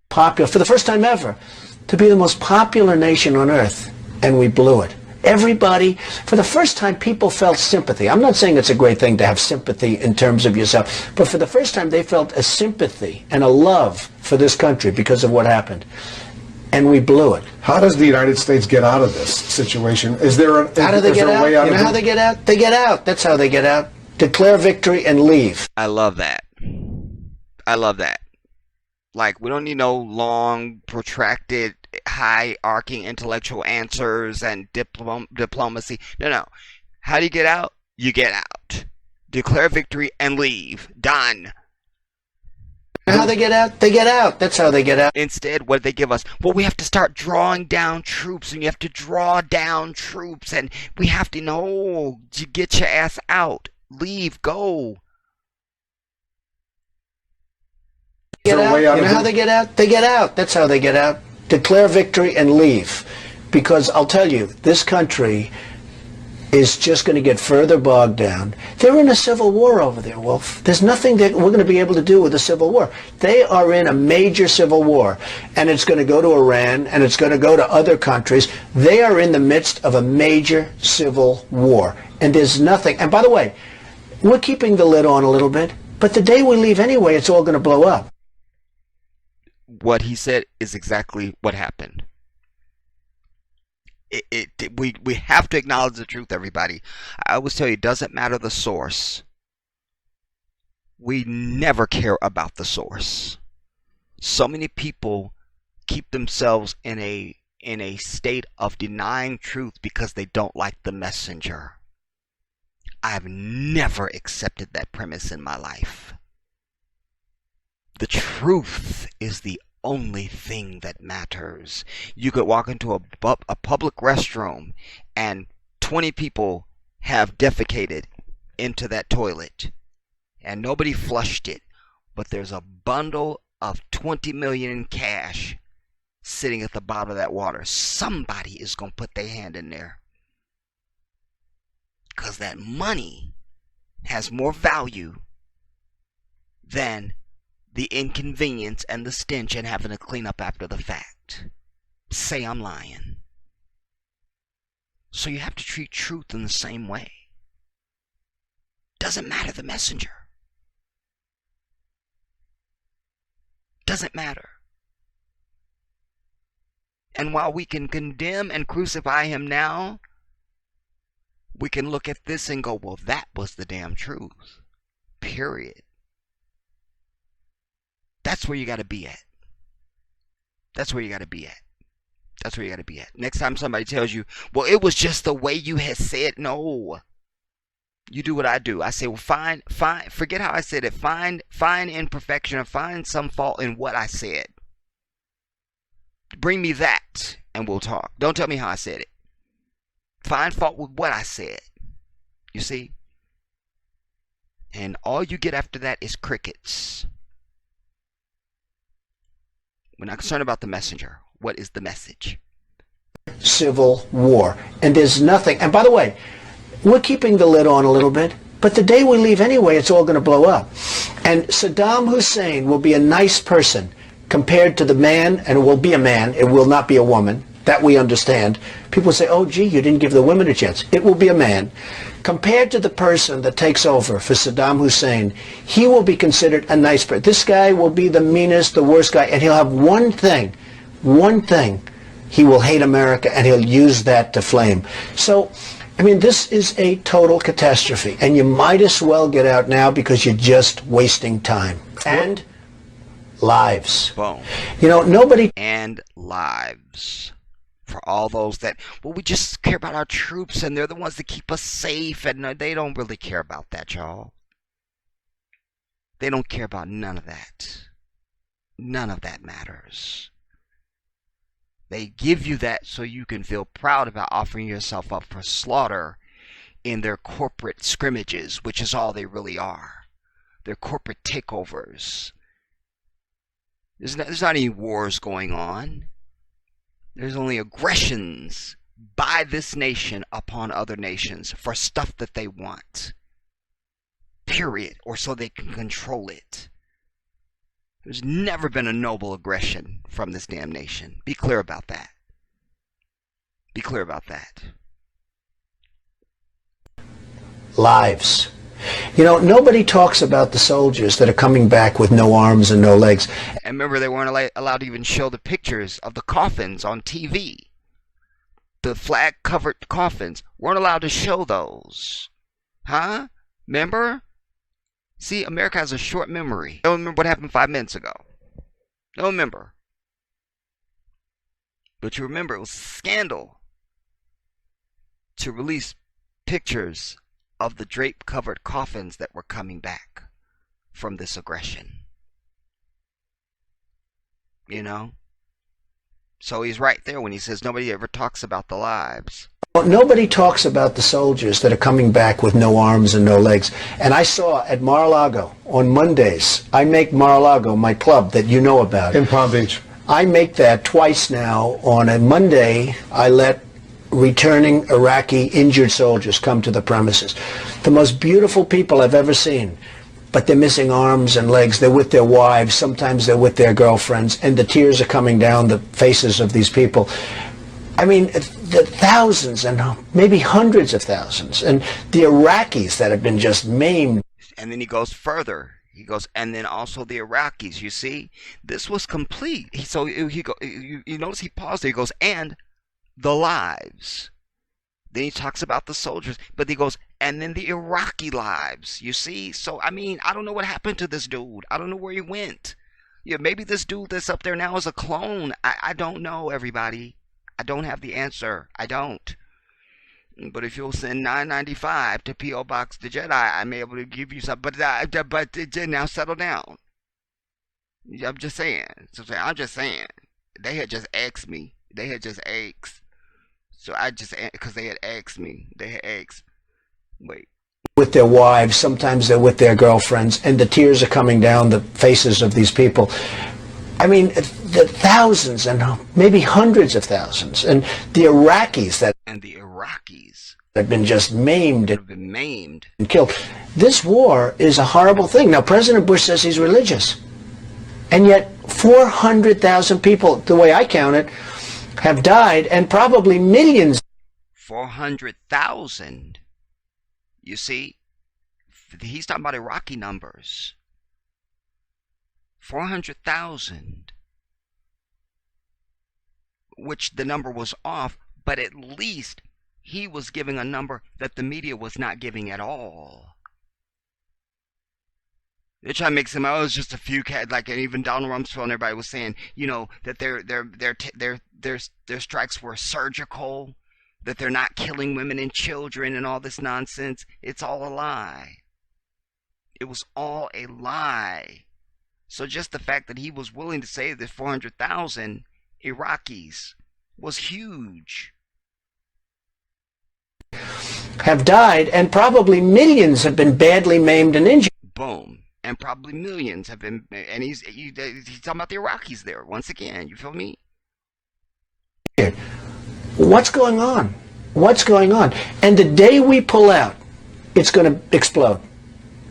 Popular, for the first time ever, to be the most popular nation on earth, and we blew it. Everybody, for the first time, people felt sympathy. I'm not saying it's a great thing to have sympathy in terms of yourself, but for the first time, they felt a sympathy and a love for this country because of what happened. And we blew it. How does the United States get out of this situation? Is there a, how do they get out? Way out? You know how they get out? They get out. That's how they get out. Declare victory and leave. I love that. I love that. Like, we don't need no long, protracted, high-arcing intellectual answers and diplomacy. No. How do you get out? You get out. Declare victory and leave. Done. How they get out? They get out. That's how they get out. Instead, what did they give us? Well, we have to start drawing down troops, and you have to draw down troops, and we have to, you get your ass out. Leave. Go. Get out. You know how they get out? They get out. That's how they get out. Declare victory and leave. Because I'll tell you, this country is just going to get further bogged down. They're in a civil war over there, Wolf. There's nothing that we're going to be able to do with a civil war. They are in a major civil war, and it's going to go to Iran, and it's going to go to other countries. They are in the midst of a major civil war, and there's nothing. And by the way, we're keeping the lid on a little bit, but the day we leave anyway, it's all going to blow up. What he said is exactly what happened. We have to acknowledge the truth, everybody. I always tell you, it doesn't matter the source. We never care about the source. So many people keep themselves in a state of denying truth because they don't like the messenger. I've never accepted that premise in my life. The truth is the only thing that matters. You could walk into a public restroom and 20 people have defecated into that toilet and nobody flushed it, but there's a bundle of 20 million in cash sitting at the bottom of that water. Somebody is going to put their hand in there. Because that money has more value than the inconvenience and the stench and having to clean up after the fact. Say I'm lying. So you have to treat truth in the same way. Doesn't matter the messenger. Doesn't matter. And while we can condemn and crucify him now, we can look at this and go, well, that was the damn truth. Period. That's where you got to be at. That's where you got to be at. That's where you got to be at. Next time somebody tells you, well, it was just the way you had said. No. You do what I do. I say, well, forget how I said it. Find imperfection or find some fault in what I said. Bring me that and we'll talk. Don't tell me how I said it. Find fault with what I said. You see? And all you get after that is crickets. We're not concerned about the messenger. What is the message? Civil war. And there's nothing. And by the way, we're keeping the lid on a little bit, but the day we leave anyway, it's all going to blow up. And Saddam Hussein will be a nice person compared to the man, and it will be a man, it will not be a woman. That we understand. People say, oh, gee, you didn't give the women a chance. It will be a man. Compared to the person that takes over for Saddam Hussein, he will be considered a nice person. This guy will be the meanest, the worst guy, and he'll have one thing. He will hate America, and he'll use that to flame. So, I mean, this is a total catastrophe, and you might as well get out now because you're just wasting time. And lives. Boom. You know, nobody... And lives. For all those that, well, we just care about our troops and they're the ones that keep us safe, and they don't really care about that, y'all. They don't care about none of that. None of that matters. They give you that so you can feel proud about offering yourself up for slaughter in their corporate scrimmages, which is all they really are. They're corporate takeovers. There's not any wars going on. There's only aggressions by this nation upon other nations for stuff that they want. Period. Or so they can control it. There's never been a noble aggression from this damn nation. Be clear about that. Be clear about that. Lives. You know, nobody talks about the soldiers that are coming back with no arms and no legs. And remember, they weren't allowed to even show the pictures of the coffins on TV. The flag-covered coffins. Weren't allowed to show those. Huh? Remember? See, America has a short memory. Don't remember what happened 5 minutes ago. Don't remember. But you remember it was a scandal to release pictures of the drape-covered coffins that were coming back from this aggression. You know? So he's right there when he says nobody ever talks about the lives. Nobody talks about the soldiers that are coming back with no arms and no legs. And I saw at Mar-a-Lago on Mondays, I make Mar-a-Lago my club that you know about. In Palm Beach. I make that twice now. On a Monday, I let returning Iraqi injured soldiers come to the premises. The most beautiful people I've ever seen. But they're missing arms and legs. They're with their wives. Sometimes they're with their girlfriends. And the tears are coming down the faces of these people. I mean, the thousands and maybe hundreds of thousands. And the Iraqis that have been just maimed. And then he goes further. He goes, and then also the Iraqis, you see. This was complete. You notice he paused there. He goes, and the lives. Then he talks about the soldiers. But he goes, and then the Iraqi lives, you see. So, I mean, I don't know what happened to this dude. I don't know where he went. Yeah, maybe this dude that's up there now is a clone. I don't know, everybody. I don't have the answer. I don't. But if you'll send $9.95 to P.O. Box the Jedi, I may be able to give you some. But now settle down. I'm just saying. I'm just saying. They had just asked me. They had just asked. So I just, because they had asked me. They had asked. Wait. With their wives. Sometimes they're with their girlfriends. And the tears are coming down the faces of these people. I mean, the thousands and maybe hundreds of thousands. And the Iraqis that... And the Iraqis had been just maimed Have been maimed. and killed. This war is a horrible thing. Now, President Bush says he's religious. And yet 400,000 people, the way I count it, have died, and probably millions. 400,000. You see, he's talking about Iraqi numbers. 400,000. Which the number was off, but at least he was giving a number that the media was not giving at all. They're trying to make some, oh, it's just a few cats, like, and even Donald Rumsfeld and everybody was saying, you know, that their strikes were surgical, that they're not killing women and children and all this nonsense. It's all a lie. It was all a lie. So just the fact that he was willing to say that 400,000 Iraqis was huge. Have died, and probably millions have been badly maimed and injured. Boom. And probably millions have been, and he's talking about the Iraqis there, once again, you feel me? What's going on? What's going on? And the day we pull out, it's going to explode.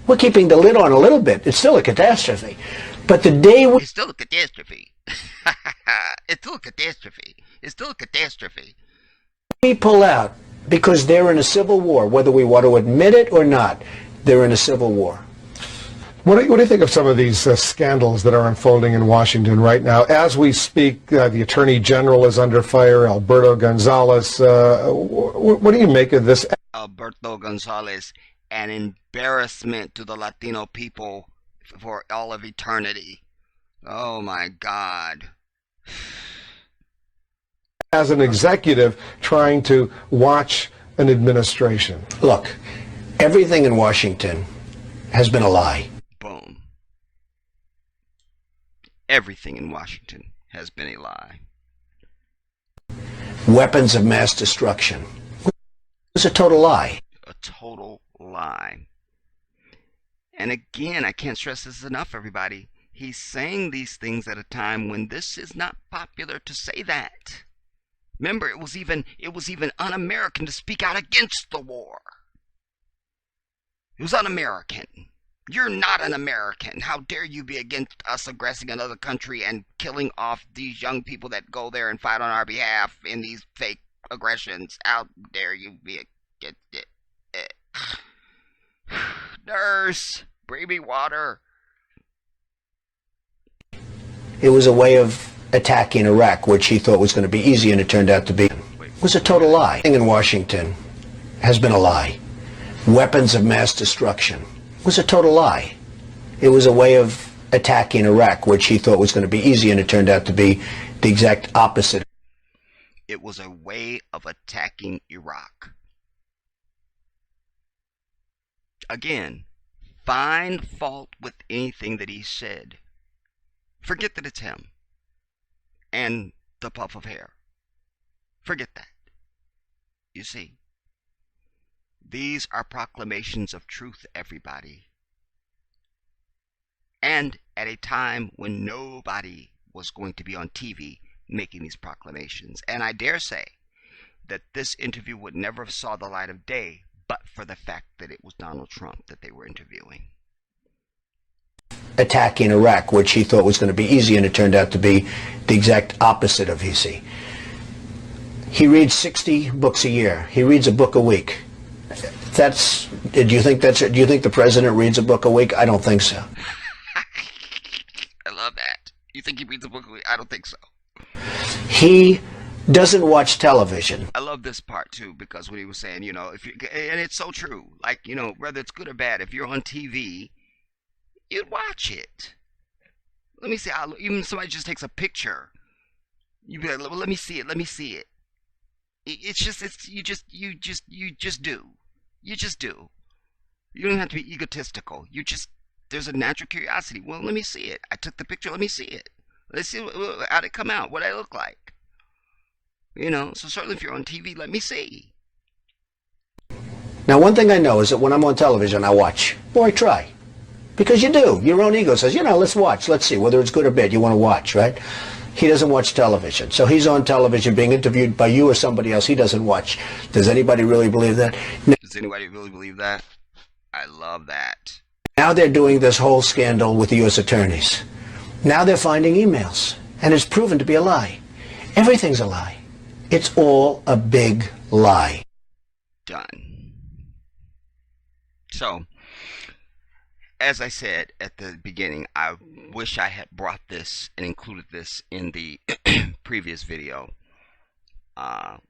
We're keeping the lid on a little bit. It's still a catastrophe. But the day we... It's still a catastrophe. It's still a catastrophe. It's still a catastrophe. We pull out, because they're in a civil war, whether we want to admit it or not, they're in a civil war. What do you think of some of these scandals that are unfolding in Washington right now? As we speak, the Attorney General is under fire, Alberto Gonzales. What do you make of this? Alberto Gonzales, an embarrassment to the Latino people for all of eternity. Oh my God. As an executive trying to watch an administration. Look, everything in Washington has been a lie. Boom. Everything in Washington has been a lie. Weapons of mass destruction. It was a total lie. A total lie. And again, I can't stress this enough, everybody. He's saying these things at a time when this is not popular to say that. Remember, it was even un-American to speak out against the war. It was un-American. You're not an American. How dare you be against us aggressing another country and killing off these young people that go there and fight on our behalf in these fake aggressions? How dare you be against it? Nurse, bring me water. It was a way of attacking Iraq, which he thought was going to be easy, and it turned out to be. It was a total lie. Everything in Washington has been a lie. Weapons of mass destruction. It was a total lie. It was a way of attacking Iraq, which he thought was going to be easy, and it turned out to be the exact opposite. It was a way of attacking Iraq. Again, find fault with anything that he said. Forget that it's him and the puff of hair. Forget that. You see, these are proclamations of truth, everybody. And at a time when nobody was going to be on TV making these proclamations. And I dare say that this interview would never have saw the light of day but for the fact that it was Donald Trump that they were interviewing. Attacking Iraq, which he thought was going to be easy, and it turned out to be the exact opposite of easy. He reads 60 books a year. He reads a book a week. Do you think the president reads a book a week? I don't think so. I love that. You think he reads a book a week? I don't think so. He doesn't watch television. I love this part too, because when he was saying, and it's so true, like, whether it's good or bad, if you're on TV, you'd watch it. Let me see. Even if somebody just takes a picture, you'd be like, well, let me see it. You just do. You just do. You don't have to be egotistical. There's a natural curiosity. Well, let me see it. I took the picture. Let me see it. Let's see how'd it come out. What did I look like? So certainly if you're on TV, let me see. Now, one thing I know is that when I'm on television, I watch. Or I try. Because you do. Your own ego says, let's watch. Let's see. Whether it's good or bad, you want to watch, right? He doesn't watch television. So he's on television being interviewed by you or somebody else he doesn't watch. Does anybody really believe that? Does anybody really believe that? I love that. Now they're doing this whole scandal with the U.S. attorneys. Now they're finding emails, and it's proven to be a lie. Everything's a lie. It's all a big lie. Done. So, as I said at the beginning, I wish I had brought this and included this in the previous video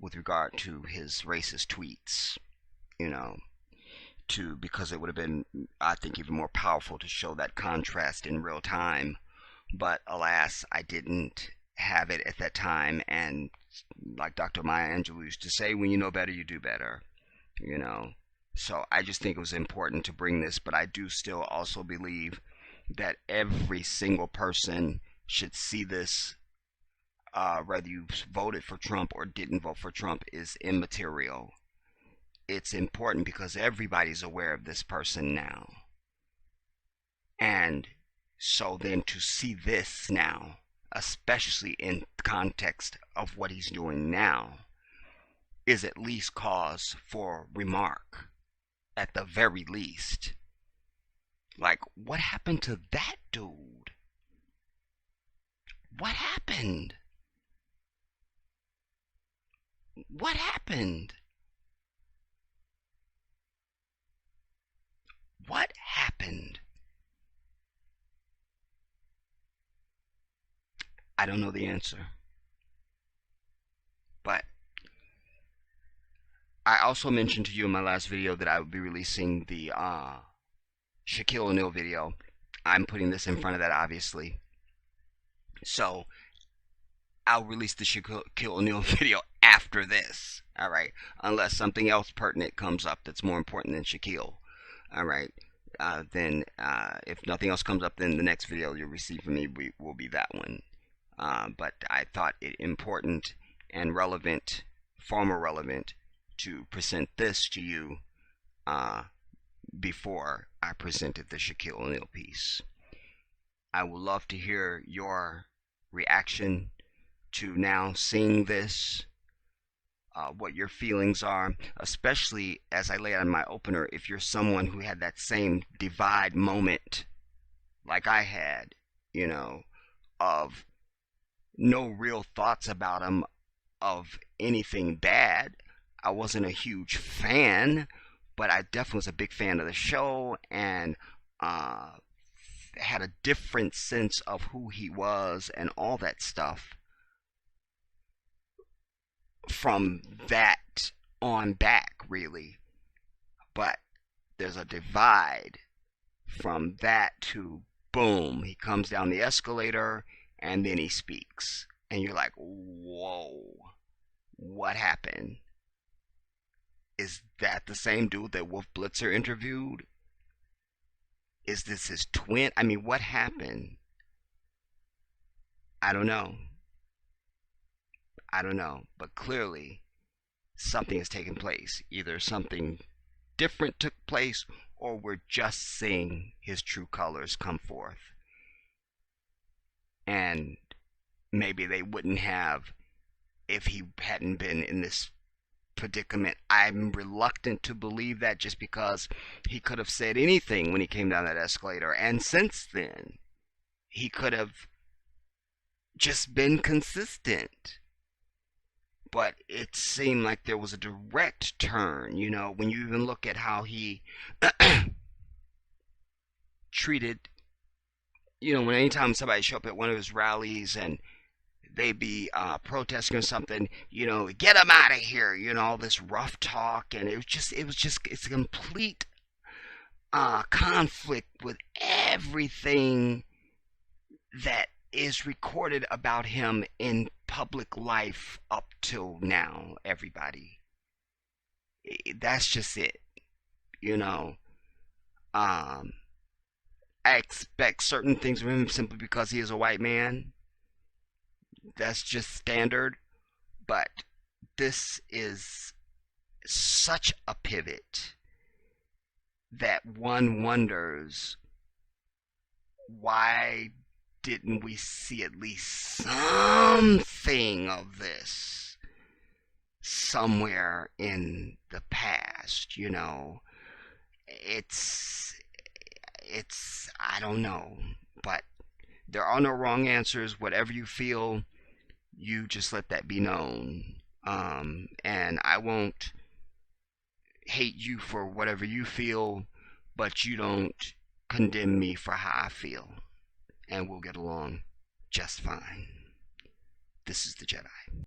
with regard to his racist tweets, you know, because it would have been, I think, even more powerful to show that contrast in real time. But alas, I didn't have it at that time, and like Dr. Maya Angelou used to say, when you know better, you do better, you know. So I just think it was important to bring this, but I do still also believe that every single person should see this, whether you voted for Trump or didn't vote for Trump, is immaterial. It's important because everybody's aware of this person now. And so then to see this now, especially in context of what he's doing now, is at least cause for remark, at the very least. Like, what happened to that dude? What happened? What happened? What happened? I don't know the answer. But I also mentioned to you in my last video that I would be releasing the Shaquille O'Neal video. I'm putting this in front of that, obviously. So I'll release the Shaquille O'Neal video after this. Alright? Unless something else pertinent comes up that's more important than Shaquille. Alright? Then if nothing else comes up, then the next video you'll receive from me will be that one. But I thought it important and relevant, far more relevant, to present this to you before I presented the Shaquille O'Neal piece. I would love to hear your reaction to now seeing this, what your feelings are, especially as I lay out in my opener, if you're someone who had that same divide moment like I had, you know, of no real thoughts about him of anything bad. I wasn't a huge fan, but I definitely was a big fan of the show, and had a different sense of who he was and all that stuff from that on back, really. But there's a divide from that to boom, he comes down the escalator and then he speaks, and you're like, whoa, what happened? Is that the same dude that Wolf Blitzer interviewed? Is this his twin? I mean, what happened? I don't know. I don't know. But clearly, something has taken place. Either something different took place, or we're just seeing his true colors come forth. And maybe they wouldn't have if he hadn't been in this predicament. I'm reluctant to believe that, just because he could have said anything when he came down that escalator, and since then he could have just been consistent. But it seemed like there was a direct turn, you know, when you even look at how he treated, you know, when anytime somebody show up at one of his rallies and they be protesting or something, you know, get them out of here, you know, all this rough talk, and it's a complete conflict with everything that is recorded about him in public life up till now. Everybody, that's just it, you know. I expect certain things from him simply because he is a white man. That's just standard. But this is such a pivot that one wonders, why didn't we see at least something of this somewhere in the past? It's I don't know, but there are no wrong answers. Whatever you feel, you just let that be known. And I won't hate you for whatever you feel, but you don't condemn me for how I feel. And we'll get along just fine. This is the Jedi.